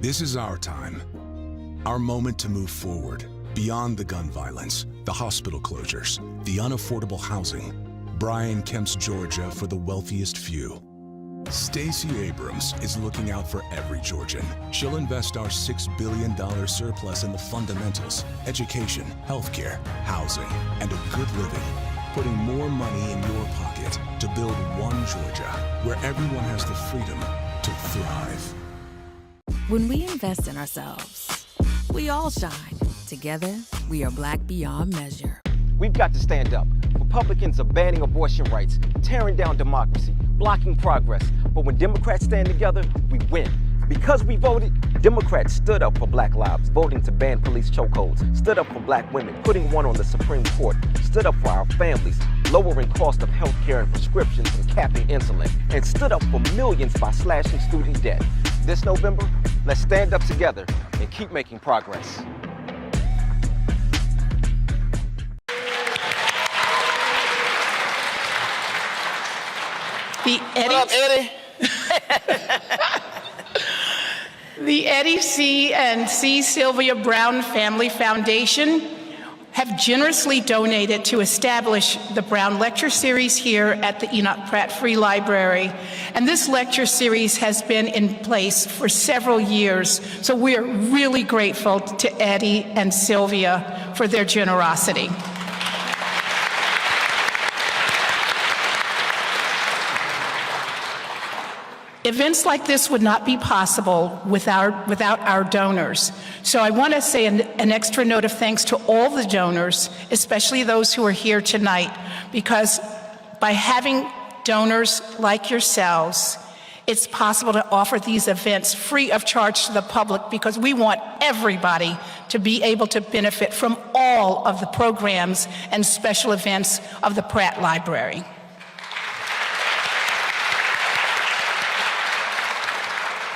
This is our time, our moment to move forward, beyond the gun violence, the hospital closures, the unaffordable housing. Brian Kemp's Georgia for the wealthiest few. Stacey Abrams is looking out for every Georgian. She'll invest our $6 billion surplus in the fundamentals, education, healthcare, housing, and a good living, putting more money in your pocket to build one Georgia where everyone has the freedom to thrive. When we invest in ourselves, we all shine. Together, we are Black beyond measure. We've got to stand up. Republicans are banning abortion rights, tearing down democracy, blocking progress. But when Democrats stand together, we win. Because we voted, Democrats stood up for Black lives, voting to ban police chokeholds, stood up for Black women, putting one on the Supreme Court, stood up for our families, lowering cost of health care and prescriptions and capping insulin, and stood up for millions by slashing student debt. This November, let's stand up together and keep making progress. What up, Eddie? The Eddie C. and C. Sylvia Brown Family Foundation have generously donated to establish the Brown Lecture Series here at the Enoch Pratt Free Library. And this lecture series has been in place for several years, so we are really grateful to Eddie and Sylvia for their generosity. Events like this would not be possible without our donors. So I want to say an extra note of thanks to all the donors, especially those who are here tonight, because by having donors like yourselves, it's possible to offer these events free of charge to the public, because we want everybody to be able to benefit from all of the programs and special events of the Pratt Library.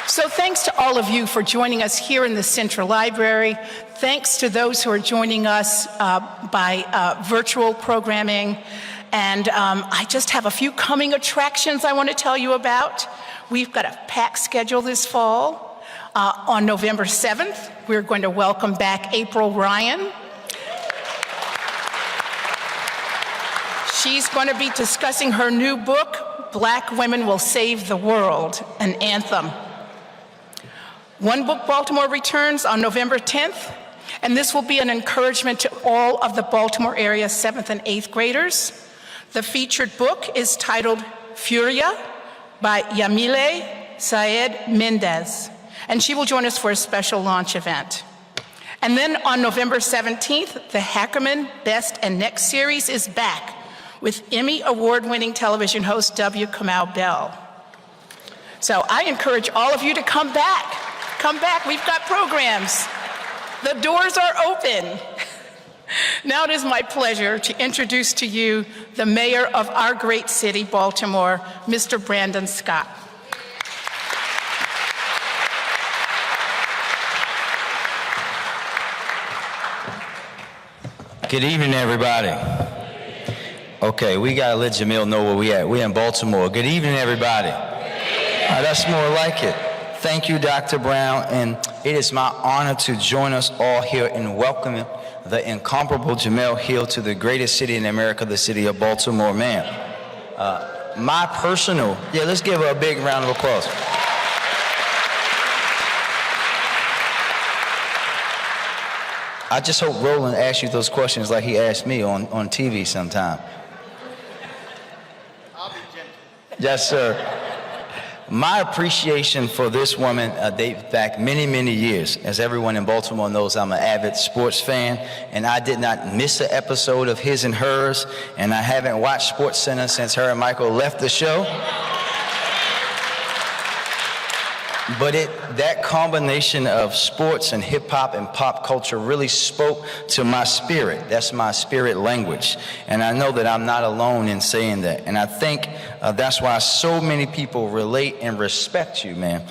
So thanks to all of you for joining us here in the Central Library. Thanks to those who are joining us by virtual programming. And I just have a few coming attractions I want to tell you about. We've got a packed schedule this fall. On November 7th, we're going to welcome back April Ryan. She's going to be discussing her new book, Black Women Will Save the World, an anthem. One Book Baltimore returns on November 10th, and this will be an encouragement to all of the Baltimore area 7th and 8th graders. The featured book is titled Furia by Jemele Syed Mendez, and she will join us for a special launch event. And then on November 17th, the Hackerman Best and Next series is back with Emmy award-winning television host W. Kamau Bell. So I encourage all of you to come back. Come back, we've got programs. The doors are open. Now it is my pleasure to introduce to you the mayor of our great city, Baltimore, Mr. Brandon Scott. Good evening, everybody. Okay, we gotta let Jemele know where we at. We're in Baltimore. Good evening, everybody. That's more like it. Thank you, Dr. Brown, and it is my honor to join us all here in welcoming the incomparable Jemele Hill to the greatest city in America, the city of Baltimore, man. My personal, let's give her a big round of applause. I just hope Roland asks you those questions like he asked me on TV sometime. I'll be gentle. Yes, sir. My appreciation for this woman dates back many, many years. As everyone in Baltimore knows, I'm an avid sports fan, and I did not miss an episode of His and Hers, and I haven't watched SportsCenter since her and Michael left the show. But that combination of sports and hip-hop and pop culture really spoke to my spirit. That's my spirit language. And I know that I'm not alone in saying that. And I think that's why so many people relate and respect you, man.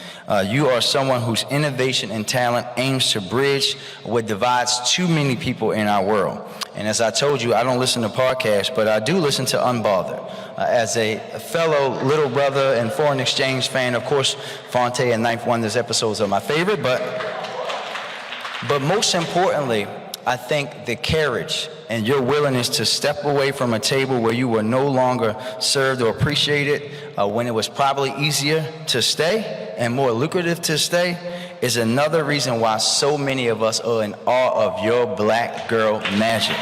You are someone whose innovation and talent aims to bridge what divides too many people in our world. And as I told you, I don't listen to podcasts, but I do listen to Unbothered. As a fellow little brother and foreign exchange fan, of course, Fonte and Ninth Wonder's episodes are my favorite, but most importantly, I think the courage and your willingness to step away from a table where you were no longer served or appreciated when it was probably easier to stay and more lucrative to stay is another reason why so many of us are in awe of your black girl magic.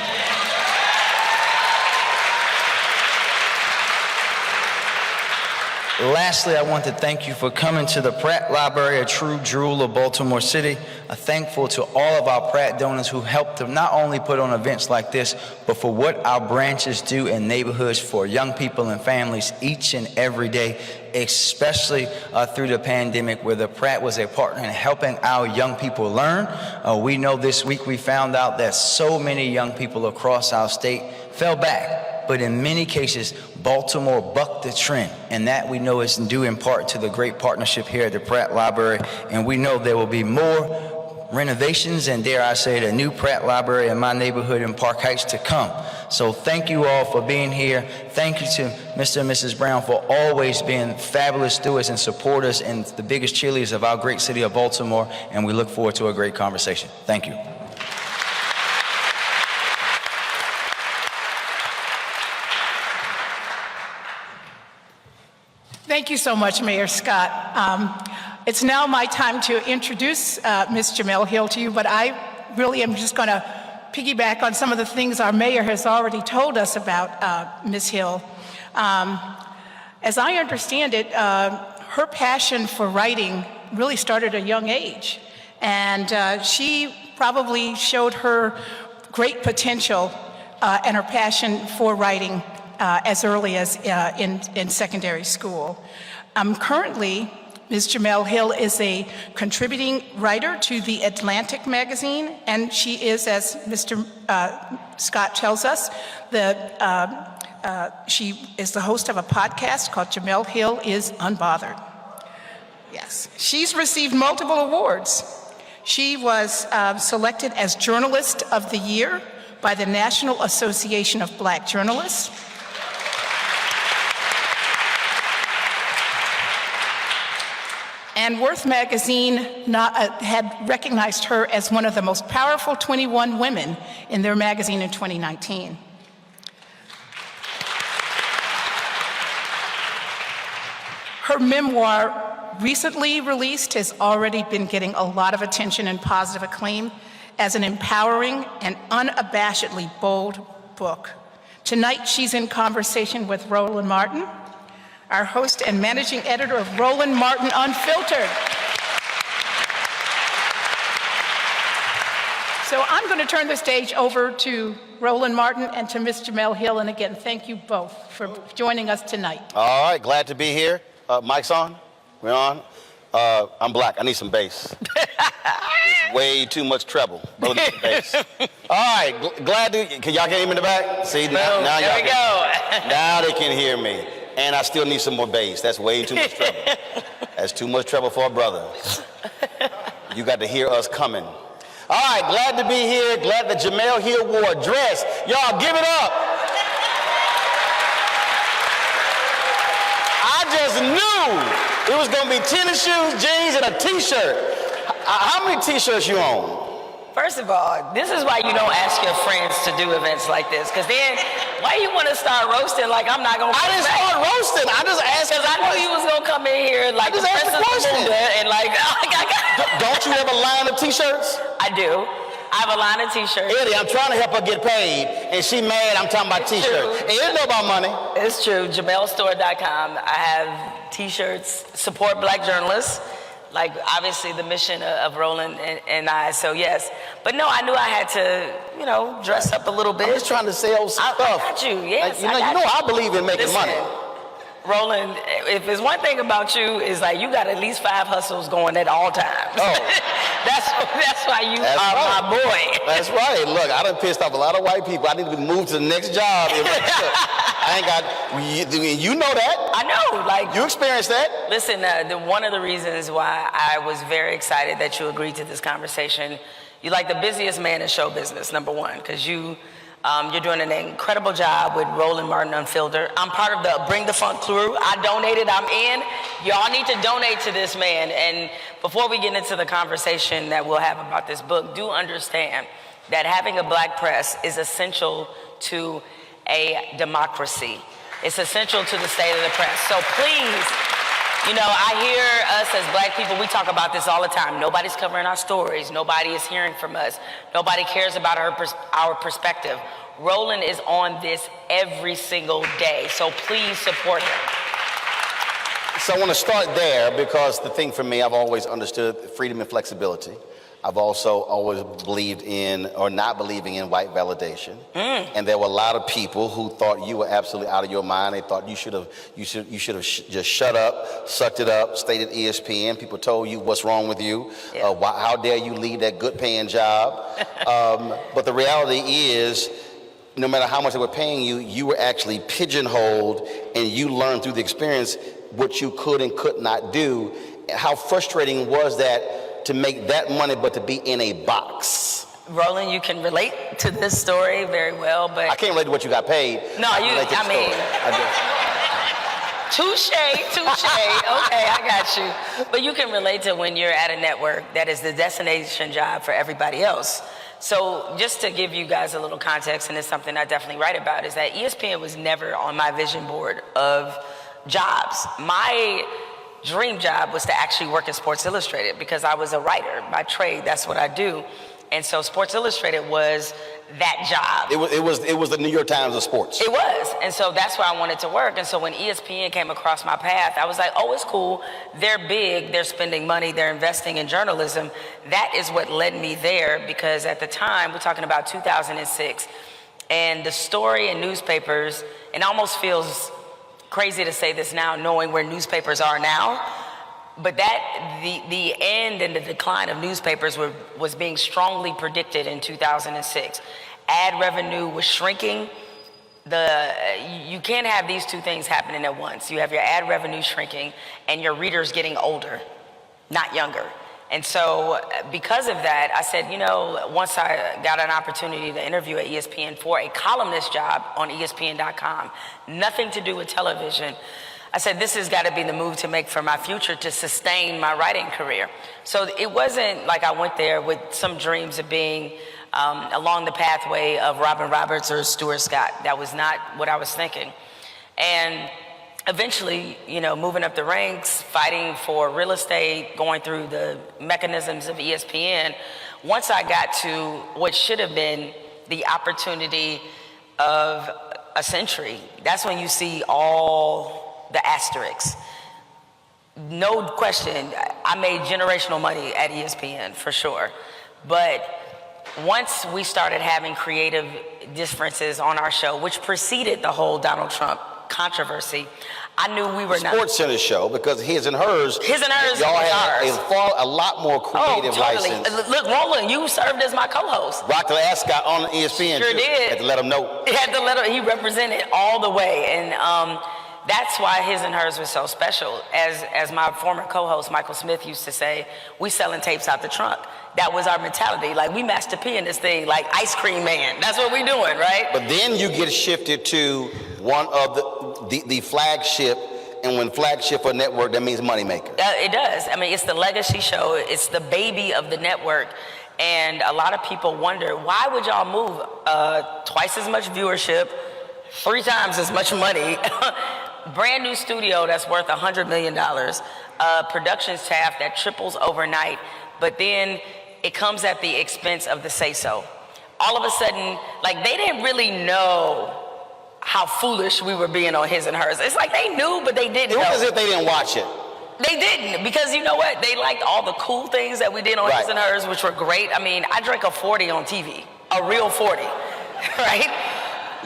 Lastly, I want to thank you for coming to the Pratt Library, a true jewel of Baltimore City. I'm thankful to all of our Pratt donors who helped to not only put on events like this, but for what our branches do in neighborhoods for young people and families each and every day, especially through the pandemic, where the Pratt was a partner in helping our young people learn. We know this week we found out that so many young people across our state fell back. But in many cases, Baltimore bucked the trend, and that we know is due in part to the great partnership here at the Pratt Library, and we know there will be more renovations and, dare I say it, a new Pratt Library in my neighborhood in Park Heights to come. So thank you all for being here. Thank you to Mr. and Mrs. Brown for always being fabulous stewards and supporters and the biggest cheerleaders of our great city of Baltimore, and we look forward to a great conversation. Thank you. Thank you so much, Mayor Scott. It's now my time to introduce Ms. Jemele Hill to you, but I really am just going to piggyback on some of the things our mayor has already told us about Ms. Hill. As I understand it, her passion for writing really started at a young age, and she probably showed her great potential and her passion for writing as early as in secondary school. Currently, Ms. Jemele Hill is a contributing writer to The Atlantic magazine, and she is, as Mr. Scott tells us, she is the host of a podcast called Jemele Hill is Unbothered. Yes, she's received multiple awards. She was selected as Journalist of the Year by the National Association of Black Journalists. And Worth magazine had recognized her as one of the most powerful 21 women in their magazine in 2019. Her memoir, recently released, has already been getting a lot of attention and positive acclaim as an empowering and unabashedly bold book. Tonight, she's in conversation with Roland Martin, our host and managing editor of Roland Martin Unfiltered. So I'm going to turn the stage over to Roland Martin and to Ms. Jemele Hill, and again, thank you both for joining us tonight. All right, glad to be here. Mic's on? We're on? I'm black, I need some bass. It's way too much treble. Brother needs some bass. All right, glad to, can y'all get him in the back? See, now y'all can, now they can hear me. And I still need some more bass. That's way too much treble. That's too much treble for a brother. You got to hear us coming. All right, glad to be here. Glad that Jemele Hill wore a dress. Y'all, give it up. I just knew it was going to be tennis shoes, jeans, and a T-shirt. How many T-shirts you own? First of all, this is why you don't ask your friends to do events like this. Because then, why you want to start roasting like I'm not going to I didn't start roasting. I just asked. Because I knew you was going to come in here like the Princess Belinda and like, Don't you have a line of T-shirts? I do. I have a line of T-shirts. Eddie, I'm trying to help her get paid, and she mad I'm talking about T-shirts. And you know about money. It's true. JemelleStore.com. I have T-shirts, support black journalists. Like, obviously, the mission of Roland and I, so yes. But no, I knew I had to, you know, dress up a little bit. I'm just trying to sell stuff. I got you, yes. Like, you know, I believe in making money. Roland, if there's one thing about you, is like you got at least 5 hustles going at all times. Oh. That's why you are my boy. That's right. Look, I done pissed off a lot of white people. I need to move to the next job. I ain't got, you know that. I know, like. You experienced that. Listen, one of the reasons why I was very excited that you agreed to this conversation, you're like the busiest man in show business, number one, because you're doing an incredible job with Roland Martin Unfiltered. I'm part of the Bring the Funk crew. I donated, I'm in. Y'all need to donate to this man. And before we get into the conversation that we'll have about this book, do understand that having a black press is essential to a democracy. It's essential to the state of the press. So please, you know, I hear us as black people, we talk about this all the time. Nobody's covering our stories. Nobody is hearing from us. Nobody cares about our perspective. Roland is on this every single day, so please support him. So I want to start there because the thing for me, I've always understood freedom and flexibility. I've also always believed in, or not believing in, white validation. And there were a lot of people who thought you were absolutely out of your mind. They thought you should have just shut up, sucked it up, stayed at ESPN. People told you what's wrong with you. Yeah. How dare you leave that good-paying job? But the reality is, no matter how much they were paying you, you were actually pigeonholed, and you learned through the experience what you could and could not do. How frustrating was that? To make that money, but to be in a box. Roland, you can relate to this story very well, but I can't relate to what you got paid. No, touche. Okay, I got you. But you can relate to when you're at a network that is the destination job for everybody else. So just to give you guys a little context, and it's something I definitely write about, is that ESPN was never on my vision board of jobs. My dream job was to actually work at Sports Illustrated because I was a writer by trade. That's what I do. And so Sports Illustrated was that job. It was the New York Times of sports. It was. And so that's where I wanted to work. And so when ESPN came across my path, I was like, oh, it's cool. They're big. They're spending money. They're investing in journalism. That is what led me there, because at the time, we're talking about 2006, and the story in newspapers, it almost feels crazy to say this now, knowing where newspapers are now, but that the end and the decline of newspapers was being strongly predicted in 2006. Ad revenue was shrinking. You can't have these two things happening at once. You have your ad revenue shrinking and your readers getting older, not younger. And so because of that, I said, you know, once I got an opportunity to interview at ESPN for a columnist job on ESPN.com, nothing to do with television, I said, this has got to be the move to make for my future to sustain my writing career. So it wasn't like I went there with some dreams of being along the pathway of Robin Roberts or Stuart Scott. That was not what I was thinking. And eventually, you know, moving up the ranks, fighting for real estate, going through the mechanisms of ESPN, once I got to what should have been the opportunity of a century, that's when you see all the asterisks. No question, I made generational money at ESPN for sure. But once we started having creative differences on our show, which preceded the whole Donald Trump controversy, I knew we were not. Sports Center show, because his and hers. Y'all had a lot more creative license. Look, Roland, you served as my co-host. Rock the Ascot on ESPN. Sure too. did. Had to let him know. He represented all the way. And That's why his and hers was so special. As my former co-host Michael Smith used to say, we selling tapes out the trunk. That was our mentality. Like, we Master P in this thing, like Ice Cream Man. That's what we doing, right? But then you get shifted to one of the flagship, and when flagship for a network, that means moneymaker. It does. I mean, it's the legacy show. It's the baby of the network. And a lot of people wonder, why would y'all move twice as much viewership, 3 times as much money, brand new studio that's worth $100 million, production staff that triples overnight, but then it comes at the expense of the say-so. All of a sudden, like, they didn't really know how foolish we were being on his and hers. It's like they knew, but they didn't know. It was as if they didn't watch it. They didn't, because you know what? They liked all the cool things that we did on his and hers, which were great. I mean, I drank a 40 on TV, a real 40, right?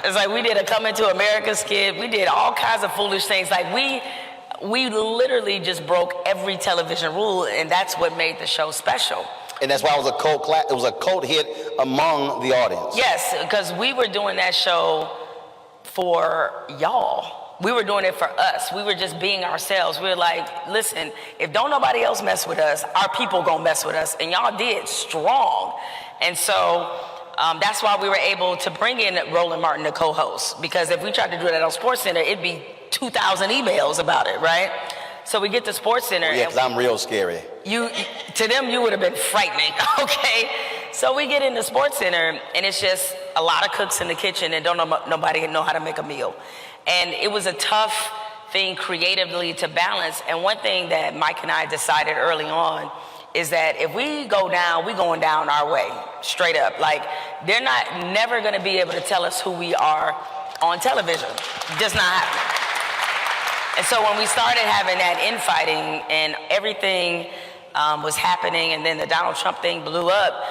It's like we did a Coming to America skit. We did all kinds of foolish things. Like, we literally just broke every television rule, and that's what made the show special. And that's why it was a cult hit among the audience. Yes, because we were doing that show for y'all. We were doing it for us. We were just being ourselves. We were like, listen, if don't nobody else mess with us, our people gonna mess with us. And y'all did strong. And so that's why we were able to bring in Roland Martin to co-host. Because if we tried to do that on SportsCenter, it'd be 2,000 emails about it, right? So we get to SportsCenter. Yeah, because I'm real scary. To them, you would have been frightening, okay? So we get into SportsCenter, and it's just a lot of cooks in the kitchen and nobody know how to make a meal. And it was a tough thing creatively to balance. And one thing that Mike and I decided early on is that if we go down, we going down our way, straight up. Like, they're never gonna be able to tell us who we are on television. Just not happening. And so when we started having that infighting and everything was happening, and then the Donald Trump thing blew up,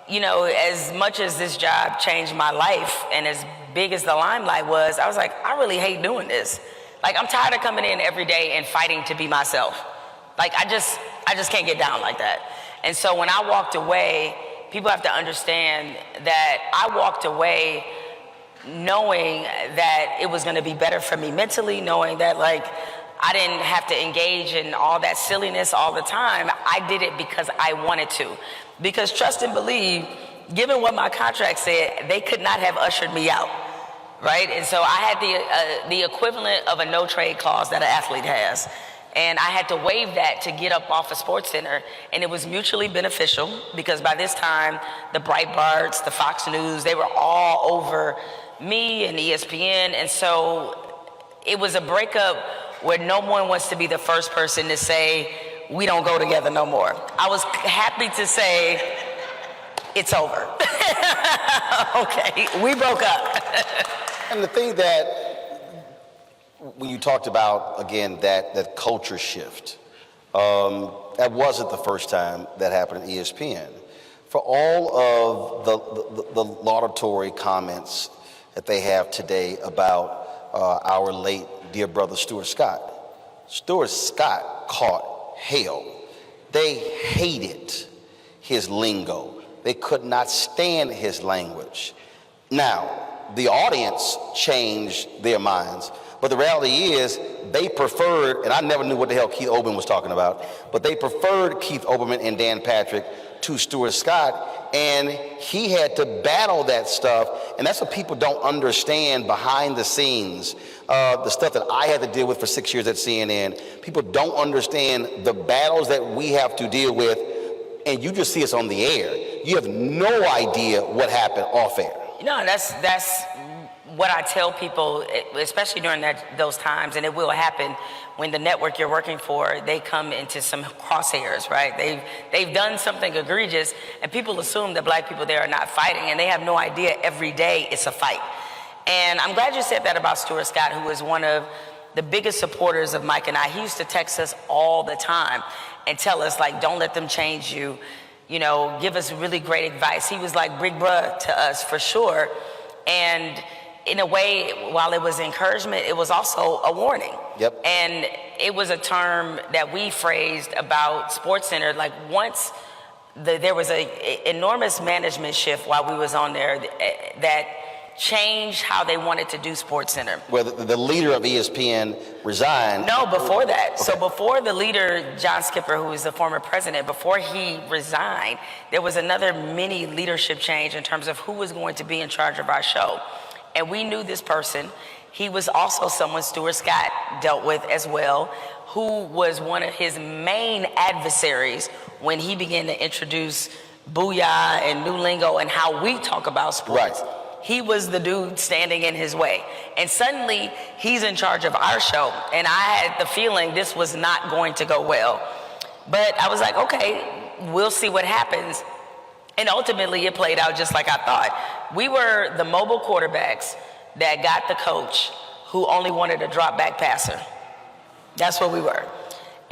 you know, as much as this job changed my life and as big as the limelight was, I was like, I really hate doing this. Like, I'm tired of coming in every day and fighting to be myself. Like, I just can't get down like that. And so when I walked away, people have to understand that I walked away knowing that it was gonna be better for me mentally, knowing that, like, I didn't have to engage in all that silliness all the time. I did it because I wanted to. Because trust and believe, given what my contract said, they could not have ushered me out, right? And so I had the equivalent of a no-trade clause that an athlete has. And I had to waive that to get up off of SportsCenter. And it was mutually beneficial, because by this time, the Breitbarts, the Fox News, they were all over me and ESPN. And so it was a breakup where no one wants to be the first person to say, we don't go together no more. I was happy to say, it's over. Okay, we broke up. And the thing that, when you talked about, again, that culture shift, that wasn't the first time that happened at ESPN. For all of the laudatory comments that they have today about our late dear brother Stuart Scott. Stuart Scott caught hell. They hated his lingo. They could not stand his language. Now, the audience changed their minds, but the reality is they preferred, and I never knew what the hell Keith Olbermann was talking about, but they preferred Keith Olbermann and Dan Patrick to Stuart Scott, and he had to battle that stuff. And that's what people don't understand behind the scenes. The stuff that I had to deal with for 6 years at CNN. People don't understand the battles that we have to deal with, and you just see us on the air. You have no idea what happened off air. No, that's what I tell people, especially during those times, and it will happen when the network you're working for, they come into some crosshairs, right? They've done something egregious, and people assume that black people there are not fighting, and they have no idea every day it's a fight. And I'm glad you said that about Stuart Scott, who is one of the biggest supporters of Mike and I. He used to text us all the time and tell us, like, don't let them change you, you know, give us really great advice. He was like big bruh to us, for sure. And in a way, while it was encouragement, it was also a warning. Yep. And it was a term that we phrased about SportsCenter. Like, once there was an enormous management shift while we was on there, that changed how they wanted to do SportsCenter. Well, the leader of ESPN resigned. No, before that. Okay. So before the leader, John Skipper, who is the former president, before he resigned, there was another mini leadership change in terms of who was going to be in charge of our show. And we knew this person. He was also someone Stuart Scott dealt with as well, who was one of his main adversaries when he began to introduce Booyah and New Lingo and how we talk about sports. Right. He was the dude standing in his way. And suddenly, he's in charge of our show. And I had the feeling this was not going to go well. But I was like, okay, we'll see what happens. And ultimately, it played out just like I thought. We were the mobile quarterbacks that got the coach who only wanted a drop back passer. That's what we were.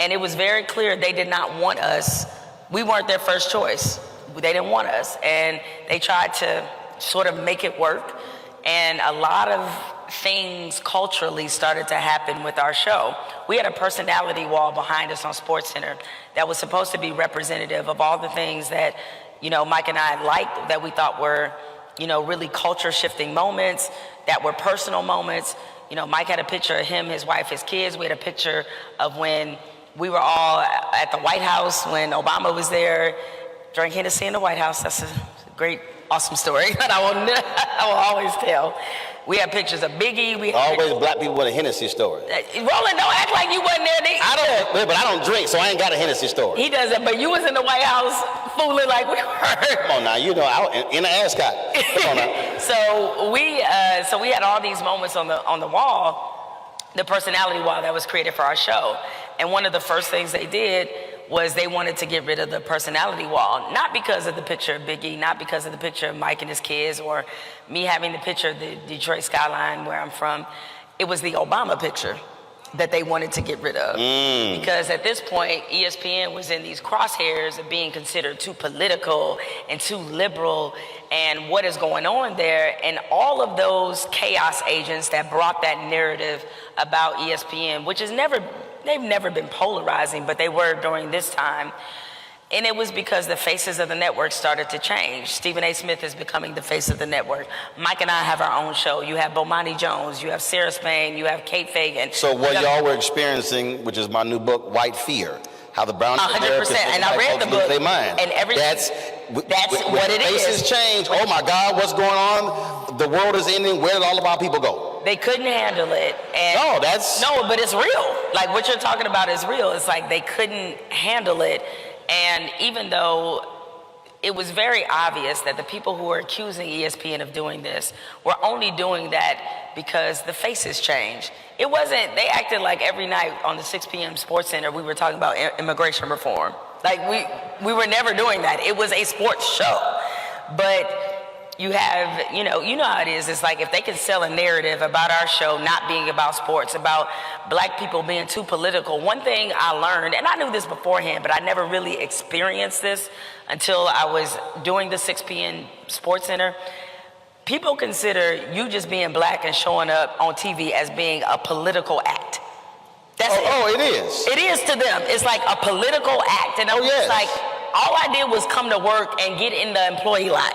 And it was very clear they did not want us. We weren't their first choice. They didn't want us. And they tried to sort of make it work. And a lot of things culturally started to happen with our show. We had a personality wall behind us on SportsCenter that was supposed to be representative of all the things that, you know, Mike and I liked, that we thought were, you know, really culture shifting moments, that were personal moments. You know, Mike had a picture of him, his wife, his kids. We had a picture of when we were all at the White House, when Obama was there, drank Hennessy in the White House. That's a great, awesome story that I will always tell. We have pictures of Biggie. We have always black people with a Hennessy story. Roland, don't act like you wasn't there. But I don't drink, so I ain't got a Hennessy story. He doesn't, but you was in the White House fooling like we were. Come on now, you know, in the ascot. Come on now. So we had all these moments on the wall, the personality wall that was created for our show. And one of the first things they did was they wanted to get rid of the personality wall, not because of the picture of Biggie, not because of the picture of Mike and his kids, or me having the picture of the Detroit skyline where I'm from. It was the Obama picture that they wanted to get rid of. Because at this point, ESPN was in these crosshairs of being considered too political and too liberal, and what is going on there. And all of those chaos agents that brought that narrative about ESPN, which is they've never been polarizing, but they were during this time. And it was because the faces of the network started to change. Stephen A. Smith is becoming the face of the network. Mike and I have our own show. You have Bomani Jones, you have Sarah Spain, you have Kate Fagan. So what y'all were experiencing, which is my new book, White Fear, how the brown 100%. And I read the book. Their mind. And that's what it is. Faces change. Oh my God, what's going on? The world is ending. Where did all of our people go? They couldn't handle it. And no, but it's real. Like what you're talking about is real. It's like they couldn't handle it. And even though it was very obvious that the people who were accusing ESPN of doing this were only doing that because the faces changed. It wasn't, they acted like every night on the 6 p.m. SportsCenter we were talking about immigration reform. Like we were never doing that. It was a sports show. But you have, you know how it is. It's like if they can sell a narrative about our show not being about sports, about black people being too political. One thing I learned, and I knew this beforehand, but I never really experienced this until I was doing the 6 p.m. SportsCenter. People consider you just being black and showing up on TV as being a political act. That's it. Oh, it is. It is to them. It's like a political act. And I'm just like, all I did was come to work and get in the employee lot.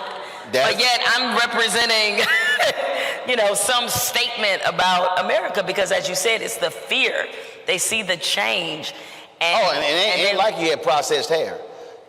But yet I'm representing, some statement about America because, as you said, it's the fear. They see the change. And it ain't like you had processed hair.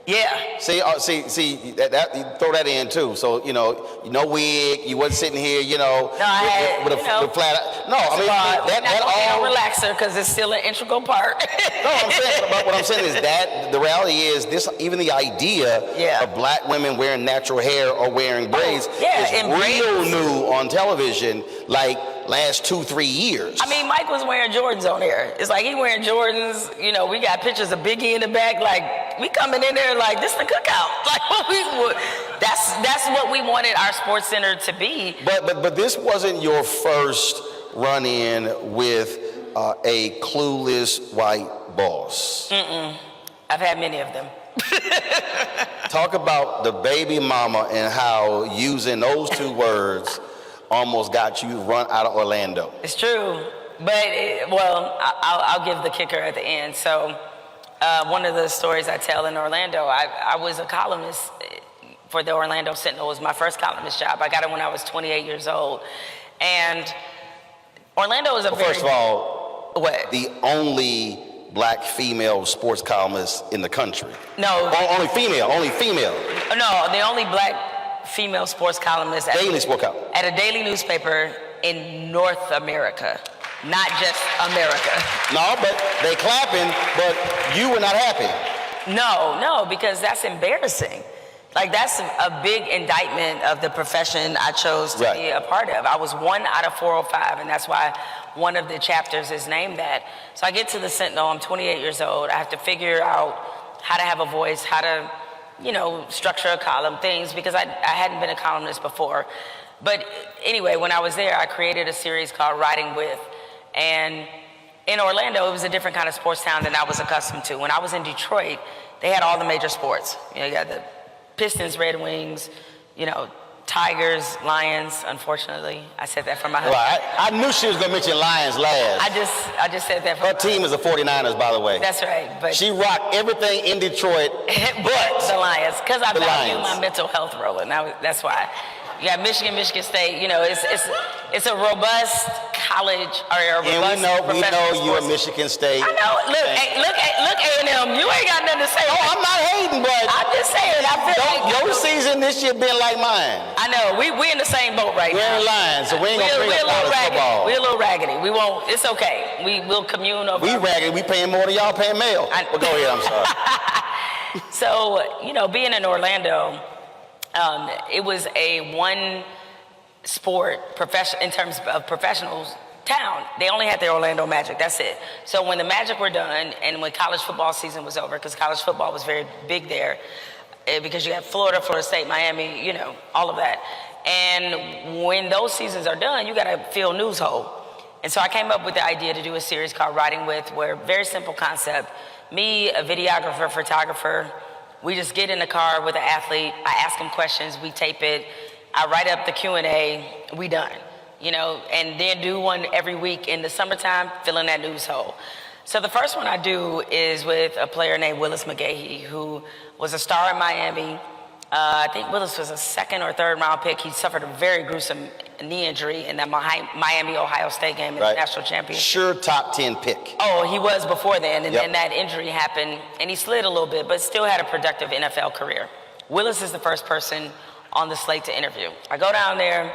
Yeah. See, that you throw that in too. So no wig. You wasn't sitting here, No, I had, with a flat. No, I mean that all relaxer because it's still an integral part. No, what I'm saying is that the reality is this. Even the idea of black women wearing natural hair or wearing braids is real new on television. Like last 2-3 years. I mean, Mike was wearing Jordans on there. It's like he wearing Jordans. We got pictures of Biggie in the back. Like we coming in there like this the cookout. Like that's what we wanted our SportsCenter to be. But this wasn't your first run-in with a clueless white boss. I've had many of them. Talk about the baby mama and how using those two words almost got you run out of Orlando. It's true, but I'll give the kicker at the end. So one of the stories I tell in Orlando, I was a columnist for the Orlando Sentinel. It was my first columnist job. I got it when I was 28 years old. And Orlando is a very... First of all, what? The only black female sports columnist in the country. No. Only female. No, the only black female sports columnist at a daily newspaper in North America, not just America. No, but they clapping, but you were not happy. No, because that's embarrassing. Like, that's a big indictment of the profession I chose to be a part of. I was 1 out of 405, and that's why one of the chapters is named that. So I get to the Sentinel, I'm 28 years old. I have to figure out how to have a voice, how to, structure a column, things, because I hadn't been a columnist before. But anyway, when I was there, I created a series called Riding With. And in Orlando, it was a different kind of sports town than I was accustomed to. When I was in Detroit, they had all the major sports. You got the Pistons, Red Wings, Tigers, Lions. Unfortunately, I said that for my husband. Well, I knew she was going to mention Lions last. I just said that for her team is the 49ers, by the way. That's right. But she rocked everything in Detroit but the Lions, because I value my mental health, Roland. That's why. You got Michigan State. It's a robust college or a robust we know you're a Michigan State. I know. Look A&M. You ain't got nothing to say. Oh, I'm not hating, but I'm just saying. I feel like your season this year been like mine. I know. We in the same boat right now. We're in line, so we ain't gonna bring up college football. We're a little raggedy. We won't. It's okay. We'll commune over. We raggedy. We paying more than y'all paying mail. But go ahead. I'm sorry. So being in Orlando. It was a one sport in terms of professionals town. They only had the Orlando Magic, that's it. So when the Magic were done and when college football season was over, because college football was very big there, because you had Florida State, Miami, all of that. And when those seasons are done, you gotta fill news hole. And so I came up with the idea to do a series called Riding With, where very simple concept. Me, a videographer, photographer, we just get in the car with an athlete, I ask him questions, we tape it, I write up the Q&A, we done. And then do one every week in the summertime, fill in that news hole. So the first one I do is with a player named Willis McGahee, who was a star in Miami. I think Willis was a 2nd or 3rd round pick. He suffered a very gruesome knee injury in that Miami-Ohio State game in the national championship. Sure top 10 pick. Oh, he was before then, and then that injury happened, and he slid a little bit, but still had a productive NFL career. Willis is the first person on the slate to interview. I go down there,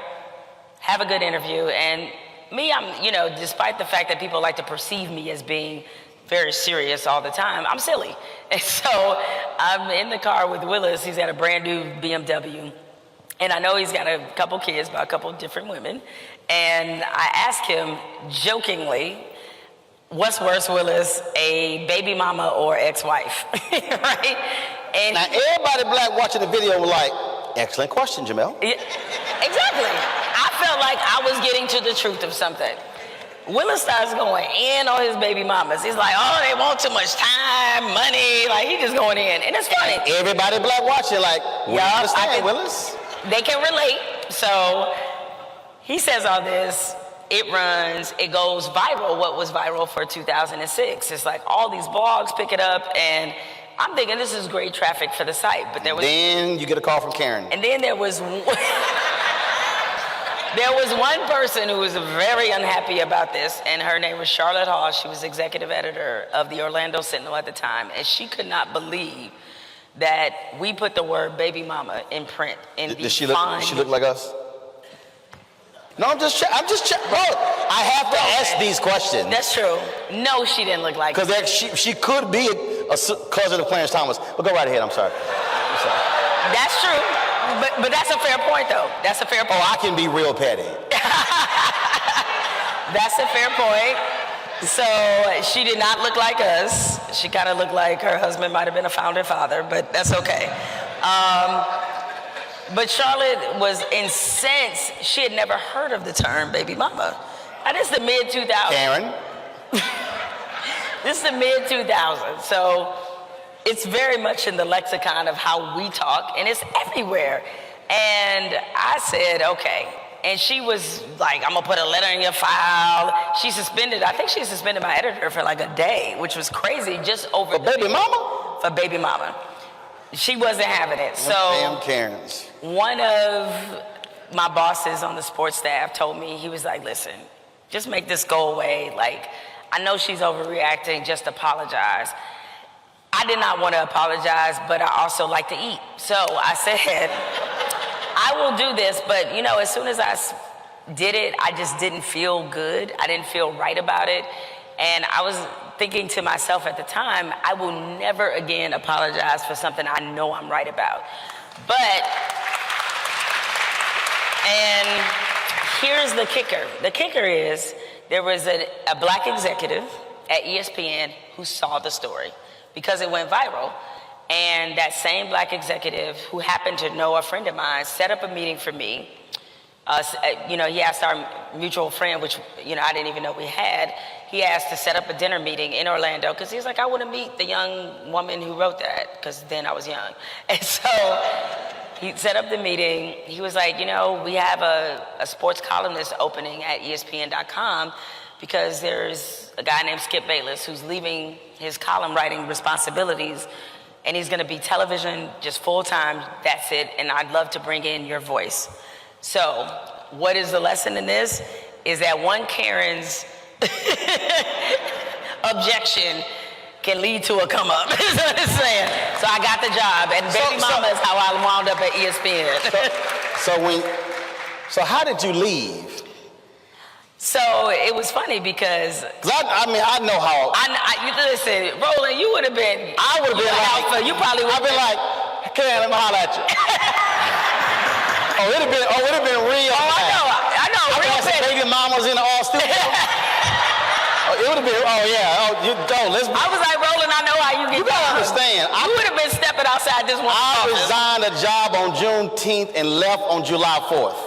have a good interview, and me, I'm, despite the fact that people like to perceive me as being very serious all the time, I'm silly. And so I'm in the car with Willis. He's got a brand new BMW. And I know he's got a couple kids by a couple different women. And I asked him jokingly, what's worse, Willis, a baby mama or ex-wife? Right? And now, everybody black watching the video was like, excellent question, Jemele. Yeah, exactly. I felt like I was getting to the truth of something. Willis starts going in on his baby mamas. He's like, oh, they want too much time, money. Like, he just going in. And it's funny. Everybody black watching like, we understand, Willis. They can relate. So he says all this. It runs. It goes viral. What was viral for 2006? It's like all these blogs pick it up. And I'm thinking this is great traffic for the site. But then you get a call from Karen. And then there was... There was one person who was very unhappy about this, and her name was Charlotte Hall. She was executive editor of the Orlando Sentinel at the time, and she could not believe that we put the word baby mama in print. Does she look like us? No, I'm just checking. Look, I have to ask these questions. That's true. No, she didn't look like us. Because she could be a cousin of Clarence Thomas. But go right ahead, I'm sorry. That's true. But that's a fair point, though. That's a fair point. Oh, I can be real petty. That's a fair point. So she did not look like us. She kind of looked like her husband might have been a founding father, but that's okay. But Charlotte was incensed. She had never heard of the term baby mama. And this is the mid-2000s. Karen? This is the mid-2000s. So it's very much in the lexicon of how we talk, and it's everywhere. And I said, okay. And she was like, I'm gonna put a letter in your file. I think she suspended my editor for like a day, which was crazy, just over For baby mama? For baby mama. She wasn't having it. So Damn Karens. one of my bosses on the sports staff told me, he was like, listen, just make this go away. Like, I know she's overreacting, just apologize. I did not want to apologize, but I also like to eat. So I said, I will do this, but as soon as I did it, I just didn't feel good. I didn't feel right about it. And I was thinking to myself at the time, I will never again apologize for something I know I'm right about. And here's the kicker. The kicker is there was a black executive at ESPN who saw the story because it went viral. And that same black executive who happened to know a friend of mine set up a meeting for me. He asked our mutual friend, which, I didn't even know we had. He asked to set up a dinner meeting in Orlando because he's like, I want to meet the young woman who wrote that, because then I was young. And so he set up the meeting. He was like, we have a sports columnist opening at ESPN.com because there's a guy named Skip Bayless who's leaving his column writing responsibilities, and he's going to be television just full time. That's it. And I'd love to bring in your voice. So what is the lesson in this? Is that one Karen's objection can lead to a come up. Is what I'm saying. So I got the job, and baby mama is how I wound up at ESPN. So how did you leave? So it was funny because I know how. Listen, Roland, you would have been. I would have been like. You probably would have been like, Karen, let me holler at you. It'd have been real. I know. I Real had baby mamas in the all studio. It would have been. I was like, Roland, I know how you get. You gotta understand. You would have been stepping outside this one. I resigned a job on Juneteenth and left on July 4th.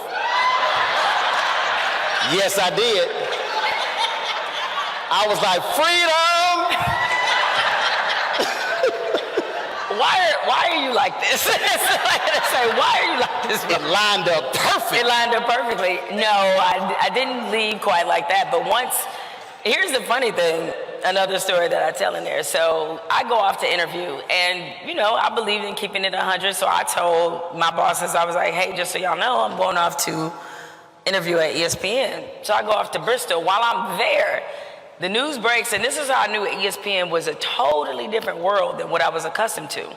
Yes, I did. I was like, freedom! Why are you like this? Why are you like this? It lined up perfect. It lined up perfectly. No, I didn't leave quite like that. But here's the funny thing, another story that I tell in there. So I go off to interview, and I believe in keeping it 100. So I told my bosses, I was like, hey, just so y'all know, I'm going off to interview at ESPN. So I go off to Bristol. While I'm there, the news breaks, and this is how I knew ESPN was a totally different world than what I was accustomed to.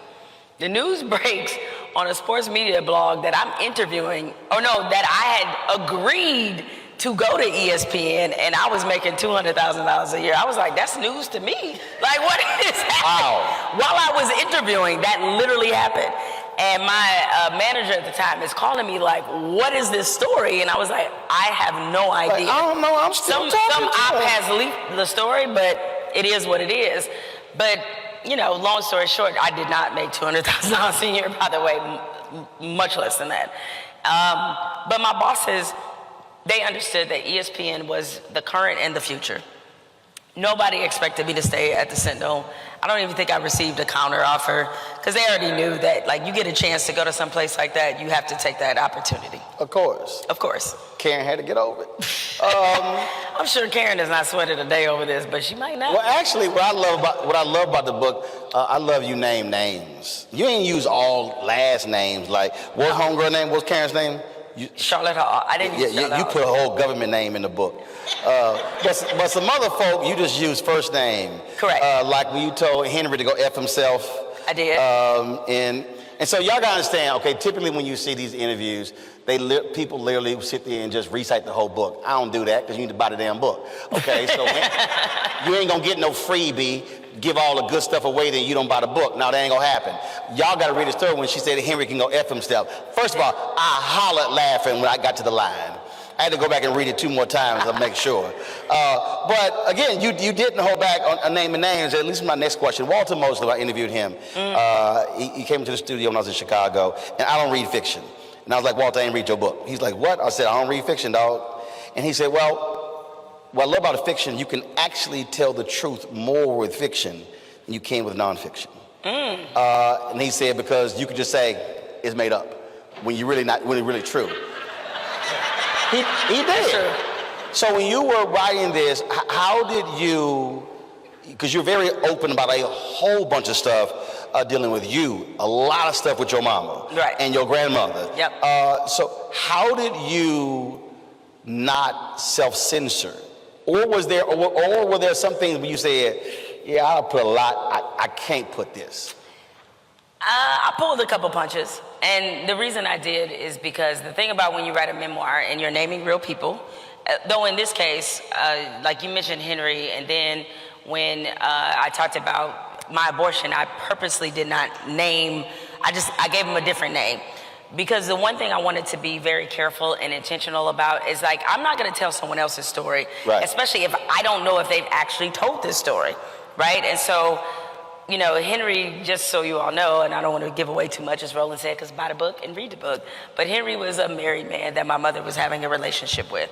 The news breaks on a sports media blog that I'm interviewing, that I had agreed to go to ESPN, and I was making $200,000 a year. I was like, that's news to me. Like, what is happening? Wow. While I was interviewing, that literally happened. And my manager at the time is calling me like, what is this story? And I was like, I have no idea. I don't know. I'm still Some op has leaked the story, but it is what it is. But, long story short, I did not make $200,000 a year, by the way, much less than that. But my bosses, they understood that ESPN was the current and the future. Nobody expected me to stay at the Sentinel. I don't even think I received a counter offer because they already knew that, like, you get a chance to go to some place like that, you have to take that opportunity. Of course. Of course. Karen had to get over it. I'm sure Karen does not sweat it a day over this, but she might not. Well, actually, what I love about the book, I love you name names. You ain't use all last names. Like, what homegirl name? What's Karen's name? Charlotte Hall. I didn't use Charlotte you Hall. put a whole government name in the book. But some other folk, you just use first name. Correct. Like when you told Henry to go F himself. I did. And so y'all gotta understand, okay, typically when you see these interviews, people literally sit there and just recite the whole book. I don't do that because you need to buy the damn book. Okay, so you ain't gonna get no freebie, give all the good stuff away, then you don't buy the book. No, that ain't gonna happen. Y'all gotta read the story when she said that Henry can go F himself. First of all, I hollered laughing when I got to the line. I had to go back and read it 2 more times to make sure. But again, you didn't hold back on naming names. At least my next question. Walter Mosley, I interviewed him. He came into the studio when I was in Chicago, and I don't read fiction. And I was like, Walter, I ain't read your book. He's like, what? I said, I don't read fiction, dog. And he said, well, what I love about fiction, you can actually tell the truth more with fiction than you can with nonfiction. And he said, because you could just say it's made up when you're really true. He did. Sure. So when you were writing this, how did you, because you're very open about a whole bunch of stuff, dealing with you, a lot of stuff with your mama Right. and your grandmother. Yep. So how did you not self-censor? Or was there, or were there some things where you said, yeah, I'll put a lot, I can't put this? I pulled a couple punches, and the reason I did is because the thing about when you write a memoir and you're naming real people, though in this case, like you mentioned Henry, and then when I talked about my abortion, I purposely did not name, I gave him a different name. Because the one thing I wanted to be very careful and intentional about is like, I'm not gonna tell someone else's story, right. Especially if I don't know if they've actually told this story, right? And so, you know, Henry, just so you all know, and I don't want to give away too much, as Roland said, because buy the book and read the book, but Henry was a married man that my mother was having a relationship with.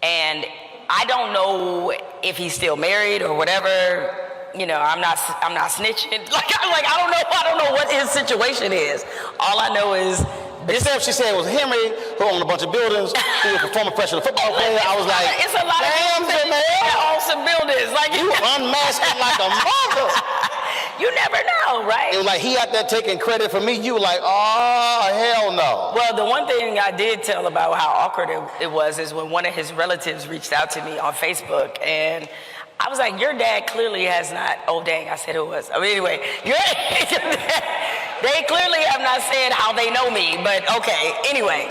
And I don't know if he's still married or whatever. You know, I'm not snitching. I don't know what his situation is. All I know is Except she said it was Henry who owned a bunch of buildings, who was a former professional football player. I was like, it's a lot damn, of people that own some buildings. Like you unmasking like a mother. You never know, right? It was like he out there taking credit for me. You were like, oh, hell no. Well, the one thing I did tell about how awkward it was is when one of his relatives reached out to me on Facebook, and I was like, your dad clearly has not, oh dang, I said who it was. I mean, anyway, they clearly have not said how they know me, but okay, anyway.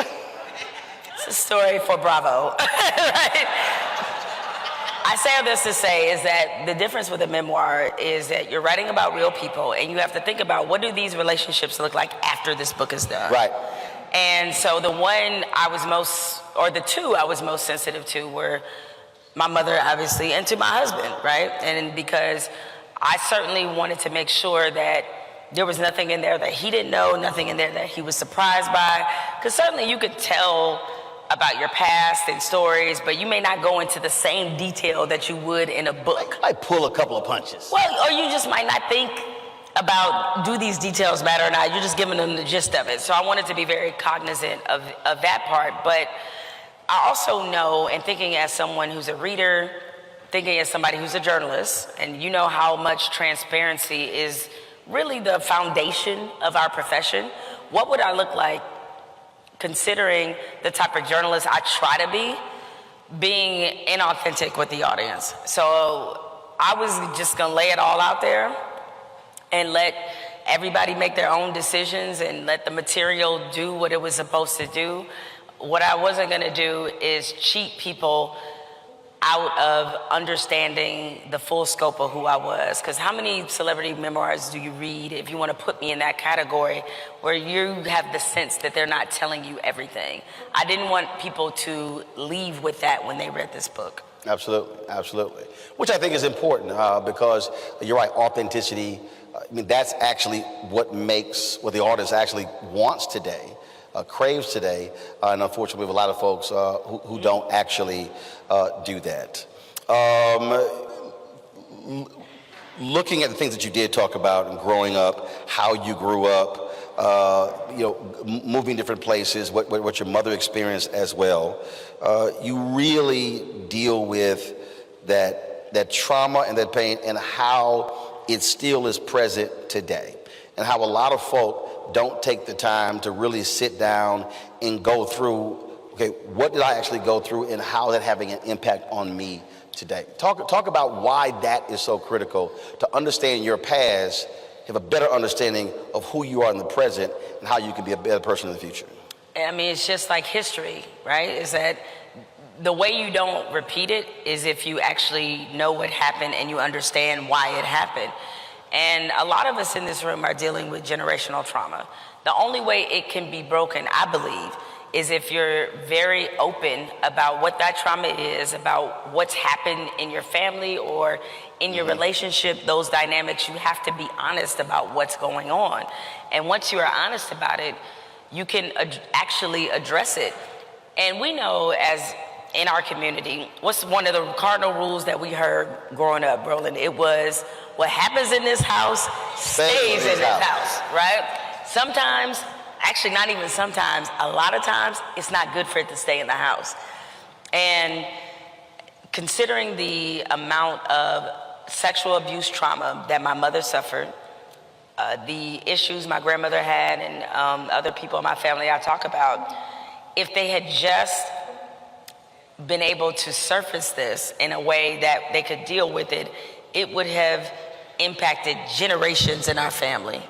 It's a story for Bravo, right? I say all this to say is that the difference with a memoir is that you're writing about real people, and you have to think about what do these relationships look like after this book is done. Right. And so the two I was most sensitive to were my mother, obviously, and to my husband, right? And because I certainly wanted to make sure that there was nothing in there that he didn't know, nothing in there that he was surprised by. Because certainly you could tell about your past and stories, but you may not go into the same detail that you would in a book. I pull a couple of punches. Well, or you just might not think about, do these details matter or not? You're just giving them the gist of it. So I wanted to be very cognizant of that part. But I also know, and thinking as someone who's a reader, thinking as somebody who's a journalist, and you know how much transparency is really the foundation of our profession. What would I look like considering the type of journalist I try to be, being inauthentic with the audience? So I was just gonna lay it all out there and let everybody make their own decisions and let the material do what it was supposed to do. What I wasn't gonna do is cheat people out of understanding the full scope of who I was. Because how many celebrity memoirs do you read, if you want to put me in that category, where you have the sense that they're not telling you everything? I didn't want people to leave with that when they read this book. Absolutely, absolutely. Which I think is important because you're right, authenticity, I mean, that's actually what makes, what the artist actually wants today. Craves today, and unfortunately we have a lot of folks who don't actually do that. Looking at the things that you did talk about and growing up, how you grew up, moving different places, what your mother experienced as well, you really deal with that trauma and that pain and how it still is present today, and how a lot of folk don't take the time to really sit down and go through, okay, what did I actually go through and how is that having an impact on me today? Talk about why that is so critical to understand your past, have a better understanding of who you are in the present and how you can be a better person in the future. I mean, it's just like history, right? Is that the way you don't repeat it is if you actually know what happened and you understand why it happened. And a lot of us in this room are dealing with generational trauma. The only way it can be broken, I believe, is if you're very open about what that trauma is, about what's happened in your family or in your relationship, those dynamics. You have to be honest about what's going on. And once you are honest about it, you can actually address it. And we know, as in our community, what's one of the cardinal rules that we heard growing up, Roland? It was, what happens in this house stays in this house, right? Sometimes, actually not even sometimes, a lot of times, it's not good for it to stay in the house. And considering the amount of sexual abuse trauma that my mother suffered, the issues my grandmother had and other people in my family I talk about, if they had just been able to surface this in a way that they could deal with it, it would have impacted generations in our family.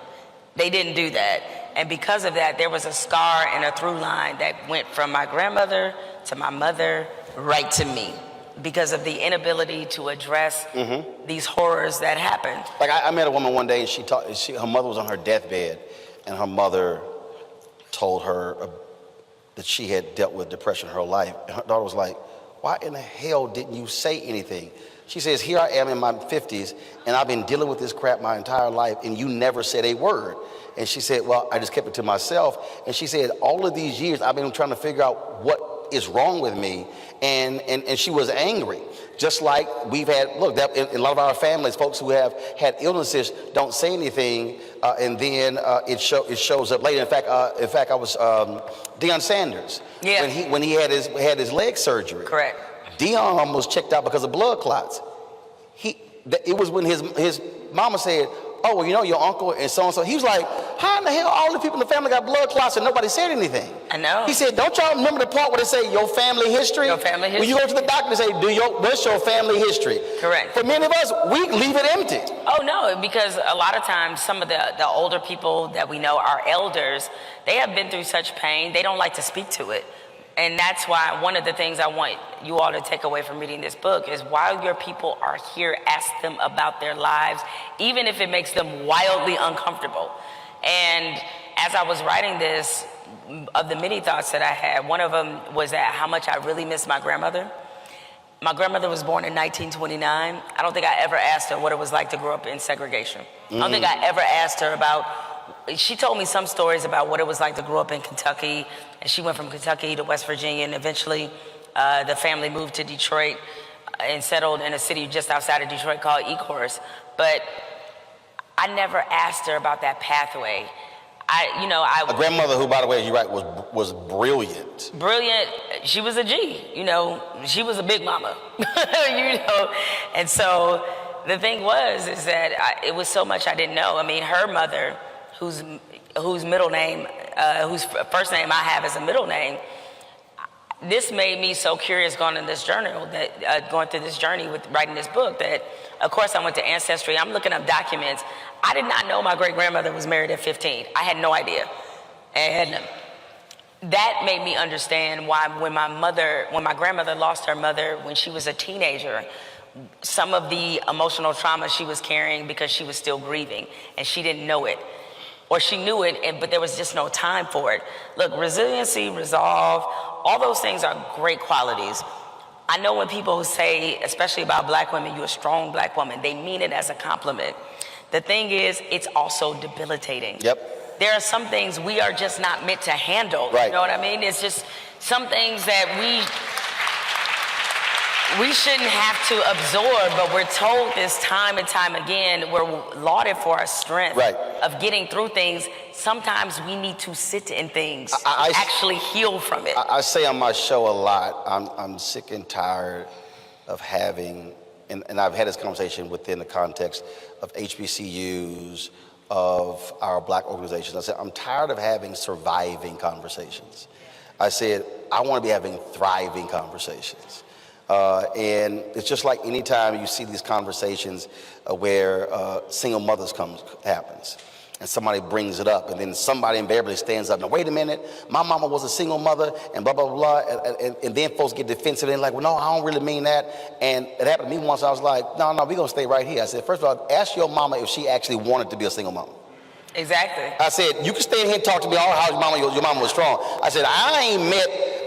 They didn't do that. And because of that, there was a scar and a through line that went from my grandmother to my mother right to me because of the inability to address these horrors that happened. Like I met a woman one day, and her mother was on her deathbed, and her mother told her that she had dealt with depression her whole life. And her daughter was like, why in the hell didn't you say anything? She says, here I am in my 50s, and I've been dealing with this crap my entire life, and you never said a word. And she said, well, I just kept it to myself. And she said, all of these years, I've been trying to figure out what is wrong with me. And she was angry. Just like we've had, look, that in a lot of our families, folks who have had illnesses don't say anything, and then it shows up later. In fact, I was Deion Sanders. Yeah. When he had his leg surgery. Correct. Deion almost checked out because of blood clots. It was when his mama said, oh, well, you know, your uncle and so-and-so. He was like, how in the hell all the people in the family got blood clots and nobody said anything? I know. He said, don't y'all remember the part where they say your family history? Your family history. When you go to the doctor and say, what's your family history? Correct. For many of us, we leave it empty. Oh, no, because a lot of times some of the older people that we know, our elders, they have been through such pain, they don't like to speak to it. And that's why one of the things I want you all to take away from reading this book is while your people are here, ask them about their lives, even if it makes them wildly uncomfortable. And as I was writing this, of the many thoughts that I had, one of them was that how much I really miss my grandmother. My grandmother was born in 1929. I don't think I ever asked her what it was like to grow up in segregation. I don't think I ever asked her about, she told me some stories about what it was like to grow up in Kentucky, and she went from Kentucky to West Virginia, and eventually the family moved to Detroit and settled in a city just outside of Detroit called Ecorse. But I never asked her about that pathway. A grandmother who, by the way, you're right, was brilliant. Brilliant. She was a G. She was a big mama. And so the thing is that it was so much I didn't know. I mean, her mother, whose middle name, whose first name I have as a middle name, this made me so curious going through this journey with writing this book that, of course, I went to Ancestry. I'm looking up documents. I did not know my great-grandmother was married at 15. I had no idea. That made me understand why when my grandmother lost her mother when she was a teenager, some of the emotional trauma she was carrying because she was still grieving and she didn't know it. Or she knew it, but there was just no time for it. Look, resiliency, resolve, all those things are great qualities. I know when people say, especially about black women, you're a strong black woman, they mean it as a compliment. The thing is, it's also debilitating. Yep. There are some things we are just not meant to handle. Right. You know what I mean? It's just some things that we shouldn't have to absorb, but we're told this time and time again. We're lauded for our strength of getting through things. Sometimes we need to sit in things, actually heal from it. I say on my show a lot, I'm sick and tired of having, and I've had this conversation within the context of HBCUs, of our black organizations. I said, I'm tired of having surviving conversations. I said, I want to be having thriving conversations. And it's just like anytime you see these conversations where single mothers happens, and somebody brings it up, and then somebody invariably stands up. Now, wait a minute, my mama was a single mother, and blah, blah, blah, and then folks get defensive and like, well, no, I don't really mean that. And it happened to me once. I was like, no, we're going to stay right here. I said, first of all, ask your mama if she actually wanted to be a single mama. Exactly. I said, you can stand here and talk to me all how your mama was strong. I said,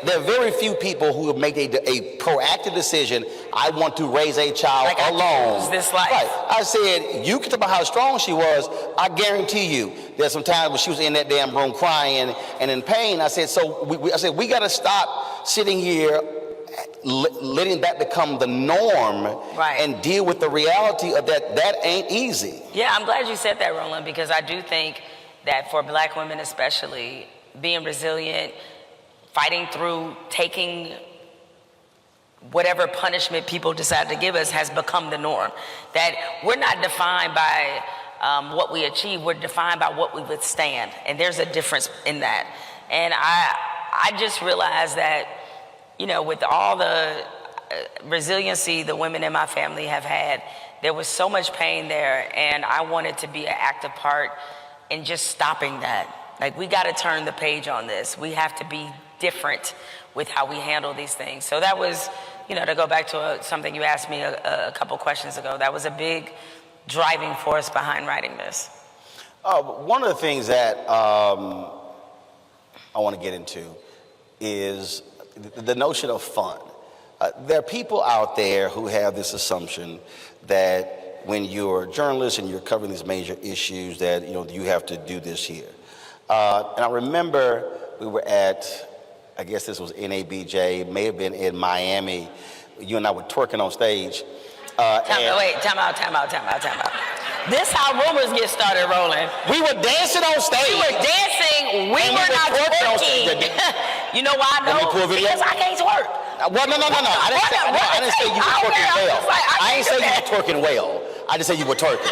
there are very few people who have made a proactive decision. I want to raise a child alone. Choose this life. Right. I said, you can talk about how strong she was. I guarantee you, there's some times when she was in that damn room crying and in pain. I said, we got to stop sitting here letting that become the norm and deal with the reality of that ain't easy. Yeah, I'm glad you said that, Roland, because I do think that for black women especially, being resilient, fighting through, taking whatever punishment people decide to give us has become the norm. That we're not defined by what we achieve, we're defined by what we withstand. And there's a difference in that. And I just realized that, you know, with all the resiliency the women in my family have had, there was so much pain there, and I wanted to be an active part in just stopping that. Like, we got to turn the page on this. We have to be different with how we handle these things. So that was, you know, to go back to something you asked me a couple questions ago, that was a big driving force behind writing this. One of the things that I want to get into is the notion of fun. There are people out there who have this assumption that when you're a journalist and you're covering these major issues that, you know, you have to do this here. And I remember we were at, I guess this was NABJ, may have been in Miami. You and I were twerking on stage. Time out. This how rumors get started, Roland. We were dancing on stage. We were dancing. We were not twerking. You know why I know? Because I can't twerk. Well, no. I didn't say you were twerking well. I ain't say you were twerking well. I just said you were twerking.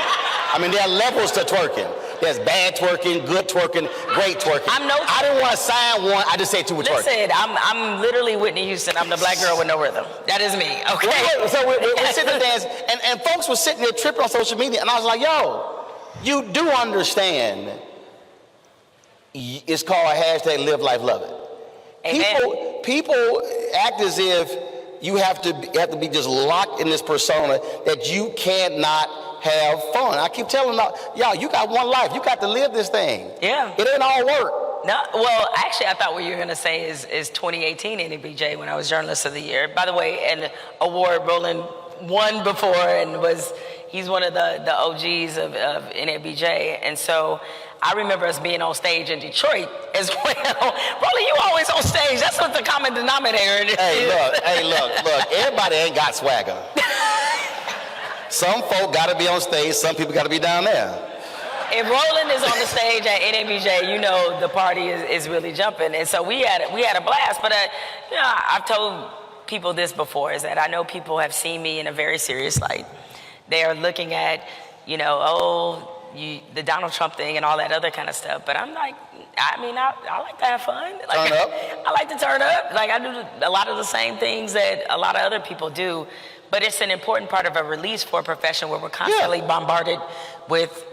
I mean, there are levels to twerking. There's bad twerking, good twerking, great twerking. I didn't want to sign one. I just said you were twerking. Listen, I'm literally Whitney Houston. I'm the black girl with no rhythm. That is me, okay? So we're sitting there dancing, and folks were sitting there tripping on social media, and I was like, yo, you do understand it's called hashtag live life, love it. Amen. People act as if you have to be just locked in this persona that you cannot have fun. I keep telling them, y'all, you got one life. You got to live this thing. Yeah. It ain't all work. No, well, actually, I thought what you were going to say is 2018 NABJ when I was Journalist of the Year. By the way, an award Roland won before and he's one of the OGs of NABJ. And so I remember us being on stage in Detroit as well. Roland, you always on stage. That's what the common denominator is. Hey, look. Everybody ain't got swagger. Some folk got to be on stage. Some people got to be down there. If Roland is on the stage at NABJ, you know the party is really jumping. And so we had a blast. But you know, I've told people this before, is that I know people have seen me in a very serious light. They are looking at, you know, the Donald Trump thing and all that other kind of stuff. But I'm like, I like to have fun. Like, turn up. I like to turn up. Like, I do a lot of the same things that a lot of other people do. But it's an important part of a release for a profession where we're constantly bombarded with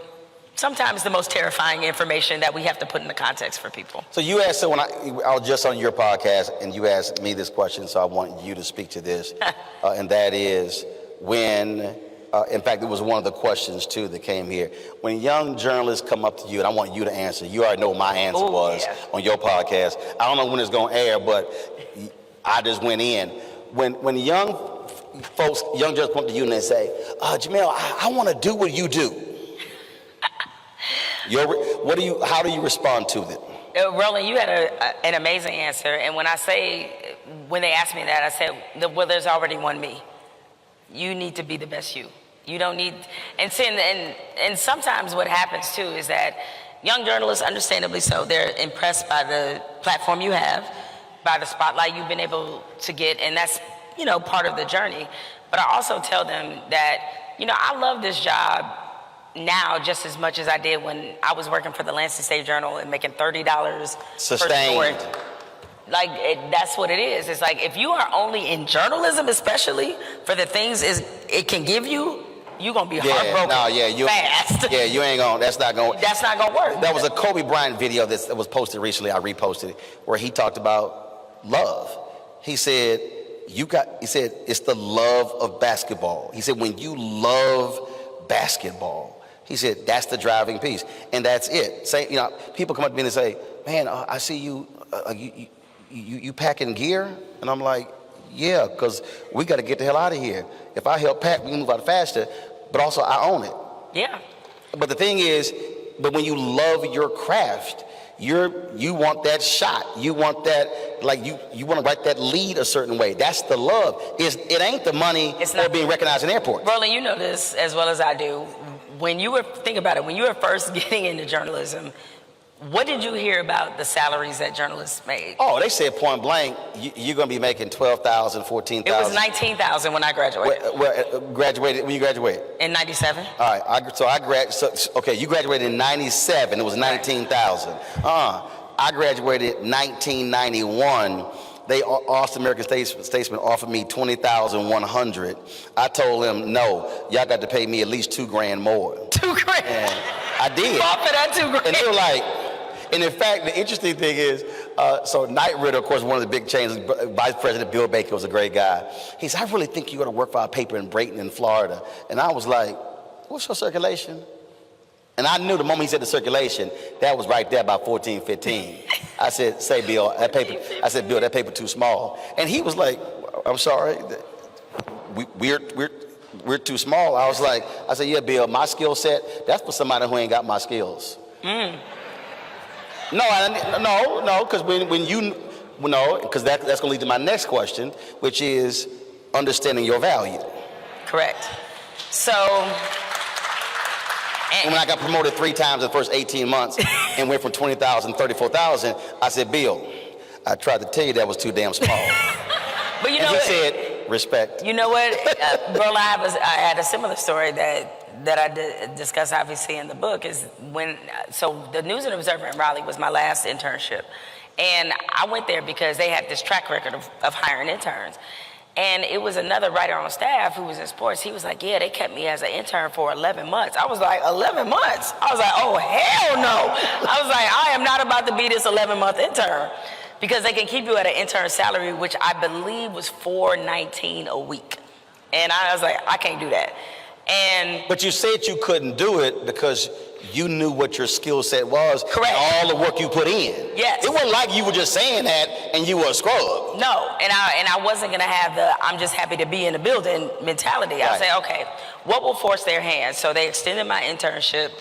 sometimes the most terrifying information that we have to put into context for people. So you asked, so when I was just on your podcast and you asked me this question, so I want you to speak to this, and that is when, in fact, it was one of the questions too that came here. When young journalists come up to you, and I want you to answer, you already know what my answer was on your podcast. I don't know when it's going to air, but I just went in. When young folks, young journalists come up to you and they say, Jemele, I want to do what you do. How do you respond to it? Roland, you had an amazing answer. And when they asked me that, I said, well, there's already one me. You need to be the best you. You don't need, and sometimes what happens too is that young journalists, understandably so, they're impressed by the platform you have, by the spotlight you've been able to get, and that's, you know, part of the journey. But I also tell them that, you know, I love this job now just as much as I did when I was working for the Lansing State Journal and making $30 sustained per story. Like, that's what it is. It's like, if you are only in journalism, especially for the things it can give you, you're going to be heartbroken fast. Yeah, you ain't going to, that's not going to work. That was a Kobe Bryant video that was posted recently. I reposted it, where he talked about love. He said, it's the love of basketball. He said, when you love basketball, he said, that's the driving piece. And that's it. Say, you know, people come up to me and say, man, I see you packing gear? And I'm like, yeah, because we got to get the hell out of here. If I help pack, we can move out faster, but also I own it. Yeah. But the thing is, when you love your craft, you want that shot. You want that, like you want to write that lead a certain way. That's the love. It ain't the money or being recognized in airports. Roland, you know this as well as I do. Think about it, when you were first getting into journalism, What did you hear about the salaries that journalists made? Oh, they said point blank, you're going to be making $12,000, $14,000. It was $19,000 when I graduated. Graduated when you graduated? In 97. All right, okay, you graduated in 97. It was 19,000. I graduated in 1991. They, Austin American Statesman offered me $20,100. I told them, no, y'all got to pay me at least $2,000 more. $2,000. And I did. You offered that $2,000. And they were like, and in fact, the interesting thing is, so Knight Ridder, of course, one of the big chains, Vice President Bill Baker was a great guy. He said, I really think you ought to work for our paper in Brayton in Florida. And I was like, what's your circulation? And I knew the moment he said the circulation, that was right there about 14, 15. I said, say, Bill, that paper, I said, Bill, that paper too small. And he was like, I'm sorry, we're too small. I was like, I said, yeah, Bill, my skill set, that's for somebody who ain't got my skills. No, because because that's going to lead to my next question, which is understanding your value. Correct. So. And when I got promoted 3 times in the first 18 months and went from 20,000 to 34,000, I said, Bill, I tried to tell you that was too damn small. But you know and he said, respect. You know what, Roland, I had a similar story that I discuss obviously in the book is so the News and Observer in Raleigh was my last internship. And I went there because they had this track record of hiring interns. And it was another writer on staff who was in sports. He was like, yeah, they kept me as an intern for 11 months. I was like, 11 months? I was like, oh, hell no. I was like, I am not about to be this 11-month intern. Because they can keep you at an intern salary, which I believe was $419 a week. And I was like, I can't do that. But you said you couldn't do it because you knew what your skill set was. Correct. And all the work you put in. Yes. It wasn't like you were just saying that and you were a scrub. No, and I wasn't gonna have the I'm just happy to be in the building mentality. I said, okay, what will force their hand? So they extended my internship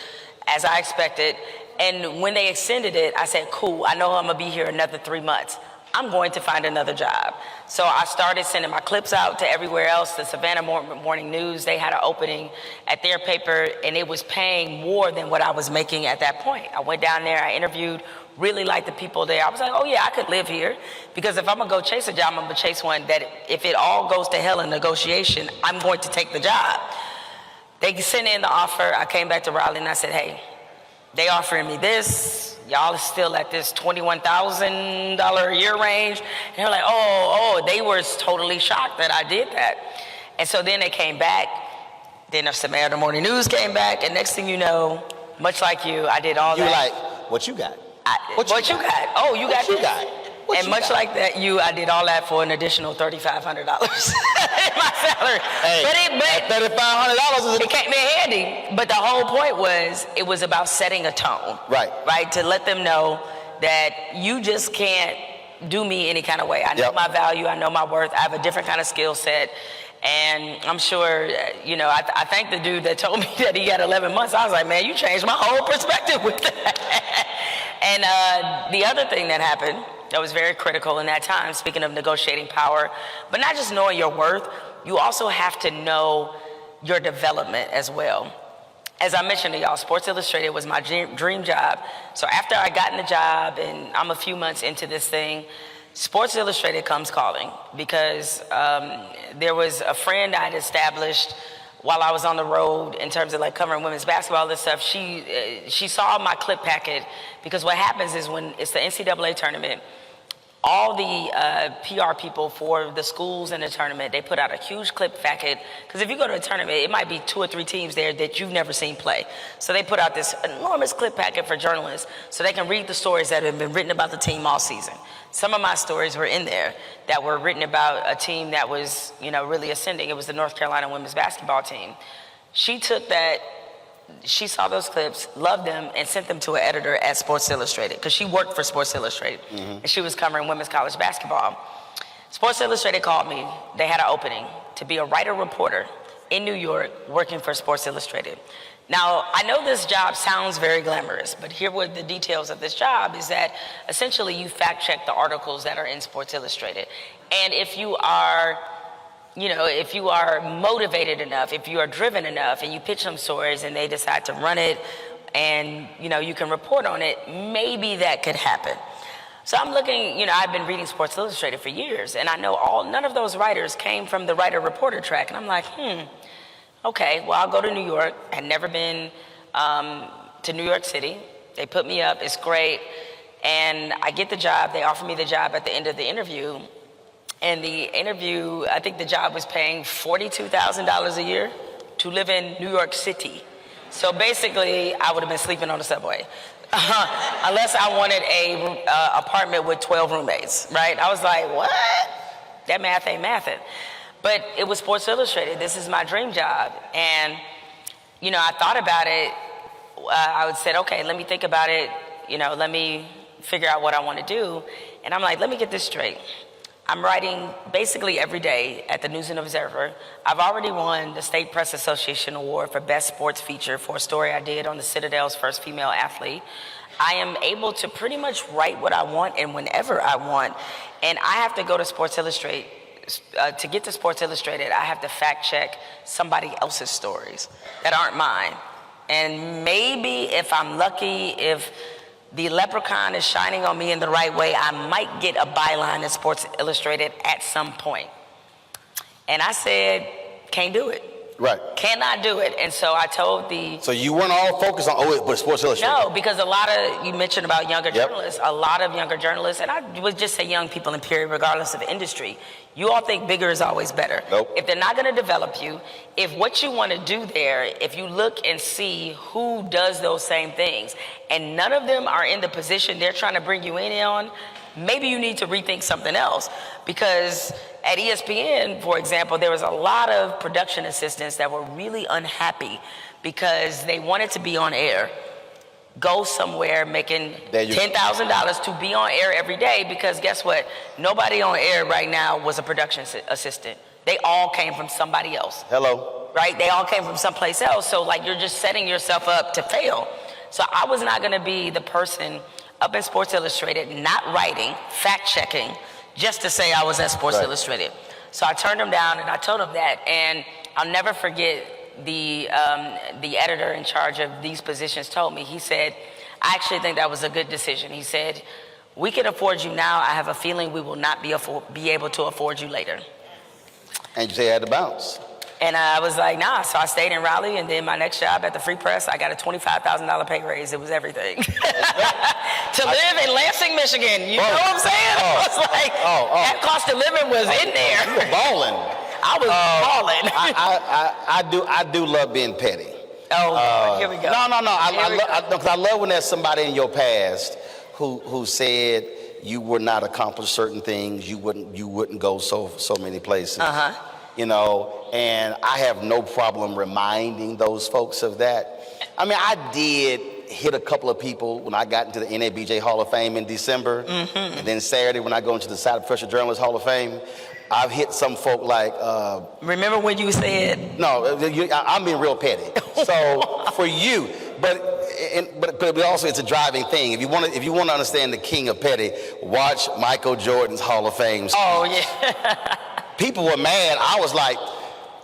as I expected. And when they extended it, I said, cool, I know I'm gonna be here another 3 months. I'm going to find another job. So I started sending my clips out to everywhere else. The Savannah Morning News, they had an opening at their paper and it was paying more than what I was making at that point. I went down there, I interviewed, really liked the people there. I was like, oh yeah, I could live here. Because if I'm gonna go chase a job, I'm gonna chase one that if it all goes to hell in negotiation, I'm going to take the job. They sent in the offer, I came back to Raleigh and I said, hey, they offering me this, y'all are still at this $21,000 a year range. And they're like, oh, they were totally shocked that I did that. And so then they came back, then the Savannah Morning News came back, and next thing you know, much like you, I did all that. You were like, what you got? What you got? Oh, you got what this? You got? What and you much got? like that, I did all that for an additional $3,500 in my salary. Hey, but $3,500 it came in handy. But the whole point was, it was about setting a tone. Right? To let them know that you just can't do me any kind of way. I know my value, I know my worth, I have a different kind of skill set. And I'm sure, I thank the dude that told me that he had 11 months. I was like, man, you changed my whole perspective with that. And the other thing that happened that was very critical in that time, speaking of negotiating power, but not just knowing your worth, you also have to know your development as well. As I mentioned to y'all, Sports Illustrated was my dream job. So after I got in the job and I'm a few months into this thing, Sports Illustrated comes calling because there was a friend I'd established while I was on the road in terms of like covering women's basketball and this stuff. She saw my clip packet because what happens is when it's the NCAA tournament, all the PR people for the schools in the tournament, they put out a huge clip packet. Because if you go to a tournament, it might be 2 or 3 teams there that you've never seen play. So they put out this enormous clip packet for journalists so they can read the stories that have been written about the team all season. Some of my stories were in there that were written about a team that was, really ascending. It was the North Carolina women's basketball team. She took that, she saw those clips, loved them, and sent them to an editor at Sports Illustrated, because she worked for Sports Illustrated, and she was covering women's college basketball. Sports Illustrated called me. They had an opening to be a writer-reporter in New York working for Sports Illustrated. Now, I know this job sounds very glamorous, but here were the details of this job is that essentially you fact-check the articles that are in Sports Illustrated. And if you are motivated enough, if you are driven enough, and you pitch some stories and they decide to run it and you can report on it, maybe that could happen. So I'm looking, I've been reading Sports Illustrated for years, and I know none of those writers came from the writer-reporter track. And I'm like, okay, well, I'll go to New York. I had never been to New York City. They put me up, it's great. And I get the job, they offer me the job at the end of the interview. And the interview, I think the job was paying $42,000 a year to live in New York City. So basically, I would have been sleeping on the subway. Unless I wanted a apartment with 12 roommates, right? I was like, what? That math ain't mathin'. But it was Sports Illustrated. This is my dream job. And, I thought about it. I would say, okay, let me think about it. Let me figure out what I want to do. And I'm like, let me get this straight. I'm writing basically every day at the News and Observer. I've already won the State Press Association Award for Best Sports Feature for a story I did on the Citadel's first female athlete. I am able to pretty much write what I want and whenever I want. And I have to go to Sports Illustrated. To get to Sports Illustrated, I have to fact check somebody else's stories that aren't mine. And maybe if I'm lucky, if the leprechaun is shining on me in the right way, I might get a byline in Sports Illustrated at some point. And I said, can't do it. Right. Cannot do it. And so I told the... So you weren't all focused on, but Sports Illustrated. No, because you mentioned about younger journalists, a lot of younger journalists, and I would just say young people in period, regardless of industry, you all think bigger is always better. Nope. If they're not going to develop you, if what you want to do there, if you look and see who does those same things, and none of them are in the position they're trying to bring you in on, maybe you need to rethink something else. Because at ESPN, for example, there was a lot of production assistants that were really unhappy because they wanted to be on air, go somewhere making $10,000 to be on air every day, because guess what? Nobody on air right now was a production assistant. They all came from somebody else. Hello. Right? They all came from someplace else. So you're just setting yourself up to fail. So I was not going to be the person up in Sports Illustrated, not writing, fact checking, just to say I was at Sports Illustrated. So I turned him down and I told him that. And I'll never forget the editor in charge of these positions told me, he said, I actually think that was a good decision. He said, we can afford you now. I have a feeling we will not be able to afford you later. And you say you had to bounce. And I was like, nah. So I stayed in Raleigh, and then my next job at the Free Press, I got a $25,000 pay raise. It was everything. To live in Lansing, Michigan. You know what I'm saying? I was like, that cost of living was in there. You were balling. I was balling. I do love being petty. Oh, here we go. No. I love when there's somebody in your past who said you would not accomplish certain things, you wouldn't go so many places. And I have no problem reminding those folks of that. I mean, I did hit a couple of people when I got into the NABJ Hall of Fame in December, and then Saturday when I go into the Side Professional Journalist Hall of Fame, I've hit some folk like... Remember when you said... No, I'm being real petty. So for you, but also it's a driving thing. If you want to understand the king of petty, watch Michael Jordan's Hall of Fame speech. Oh, yeah. People were mad. I was like,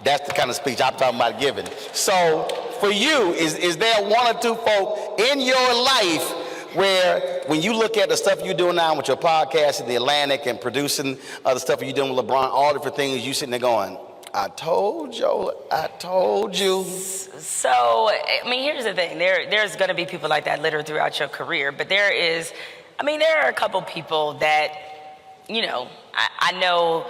that's the kind of speech I'm talking about giving. So for you, is there one or two folk in your life where when you look at the stuff you're doing now with your podcast at The Atlantic and producing the stuff you're doing with LeBron, all different things, you sitting there going, I told you. So, I mean, here's the thing. There's going to be people like that littered throughout your career, but there are a couple people that, I know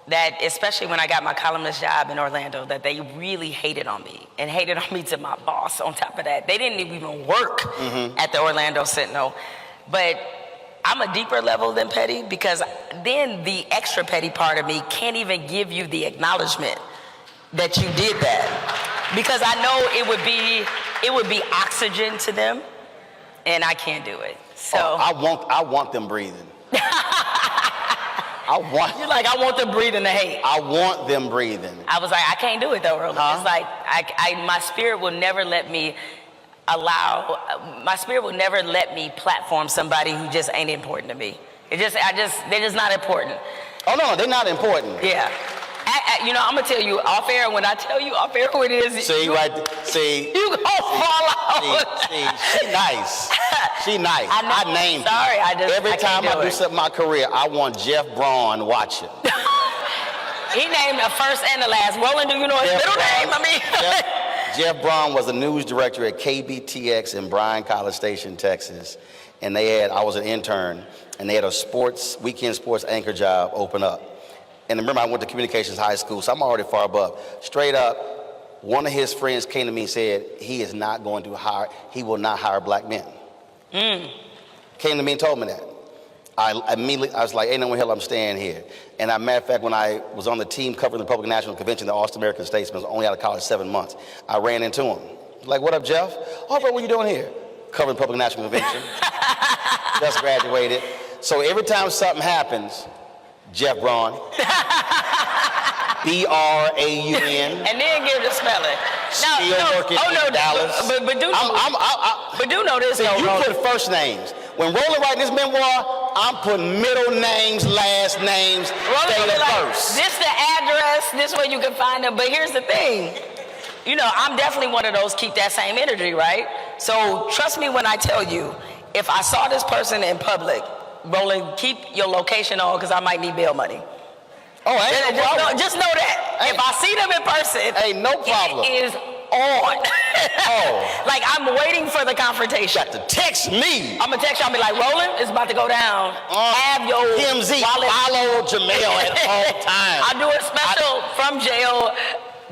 that, especially when I got my columnist job in Orlando, that they really hated on me and hated on me to my boss on top of that. They didn't even work at the Orlando Sentinel. But I'm a deeper level than petty, because then the extra petty part of me can't even give you the acknowledgement that you did that. Because I know it would be oxygen to them, and I can't do it. So I want them breathing. You're like, I want them breathing the hate. I want them breathing. I was like, I can't do it though, Roland. It's like, my spirit will never let me platform somebody who just ain't important to me. They're just not important. Oh no, they're not important. Yeah. You know, I'm gonna tell you off air. When I tell you off air who it is, See, you right? See. gonna fall out. See, she nice. She nice. I know. I named her. Sorry, Every I can't time I do it. something in my career, I want Jeff Braun watching. He named the first and the last. Roland, do you know his middle name? I mean, Jeff Braun was the news director at KBTX in Bryan College Station, Texas, and I was an intern, and they had a weekend sports anchor job open up. And remember, I went to communications high school, so I'm already far above. Straight up, one of his friends came to me and said, he will not hire black men. Came to me and told me that. I was like, ain't no hell I'm staying here. And as a matter of fact, when I was on the team covering the Republican National Convention, the Austin American Statesman, was only out of college 7 months, I ran into him. Like, what up, Jeff? Oh, bro, what you doing here? Covering the Republican National Convention. Just graduated. So every time something happens, Jeff Braun, B-R-A-U-N. and then give the spelling. Still working in Dallas. But do know this. See, though, you Roland. put first names. When Roland writing this memoir, I'm putting middle names, last names, date of birth. This the address, this way you can find them. But here's the thing. You know, I'm definitely one of those keep that same energy, right? So trust me when I tell you, if I saw this person in public, Roland, keep your location on because I might need bail money. Oh, ain't no problem. Just know that. If I see them in person, ain't no problem. It is on. Oh. Like, I'm waiting for the confrontation. Got to text me. I'm gonna text you. I'll be like, Roland, it's about to go down. Have your TMZ, wallet. follow Jemele at all times. I'll do a special from jail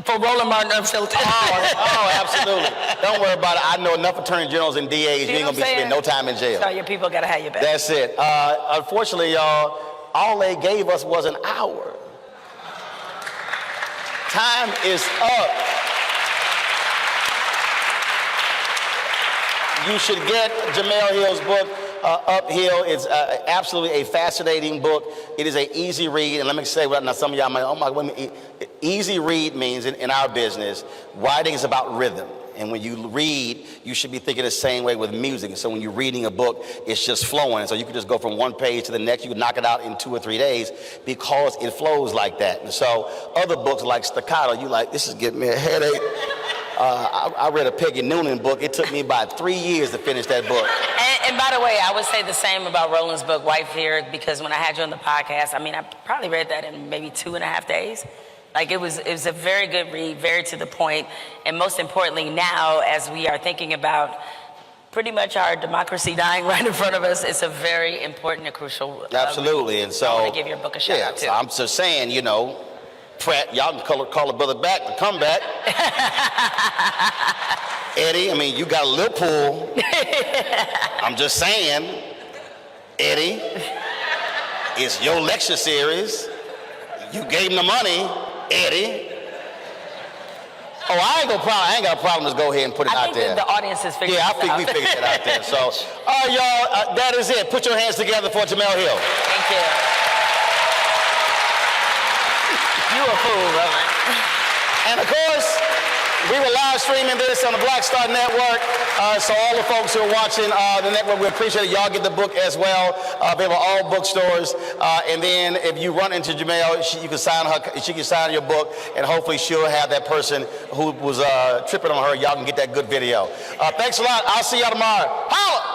for Roland Martin Unfiltered. Oh, absolutely. Don't worry about it. I know enough attorney generals and DAs. You ain't gonna be spending no time in jail. So your people gotta have your back. That's it. Unfortunately, y'all, all they gave us was an hour. Time is up. You should get Jemele Hill's book, Uphill. It's absolutely a fascinating book. It is an easy read, and let me say, now some of y'all might, oh my, wait, easy read means in our business, writing is about rhythm. And when you read, you should be thinking the same way with music. And so when you're reading a book, it's just flowing. And so you can just go from one page to the next. You can knock it out in 2 or 3 days because it flows like that. And so other books like Staccato, you like, this is giving me a headache. I read a Peggy Noonan book. It took me about 3 years to finish that book. And by the way, I would say the same about Roland's book, White Fear, because when I had you on the podcast, I mean, I probably read that in maybe 2.5 days. Like, it was a very good read, very to the point, and most importantly now, as we are thinking about pretty much our democracy dying right in front of us, it's a very important and crucial. Absolutely, and so I want to give your book a shout out too. So I'm just saying, you know, Pratt, y'all can call a brother back to come back. Eddie, I mean, you got a little pull. I'm just saying, Eddie, it's your lecture series. You gave him the money. Eddie. Oh, I ain't got a problem. Just go ahead and put it out there. I think the audience has figured it out. Yeah, I think we figured that out there. So, all right, y'all, that is it. Put your hands together for Jemele Hill. Thank you. You a fool, Roland. And of course, we were live streaming this on the Black Star Network. So all the folks who are watching the network, we appreciate it. Y'all get the book as well. Available at all bookstores. And then if you run into Jemele, she can sign your book, and hopefully she'll have that person who was tripping on her. Y'all can get that good video. Thanks a lot. I'll see y'all tomorrow. Holla!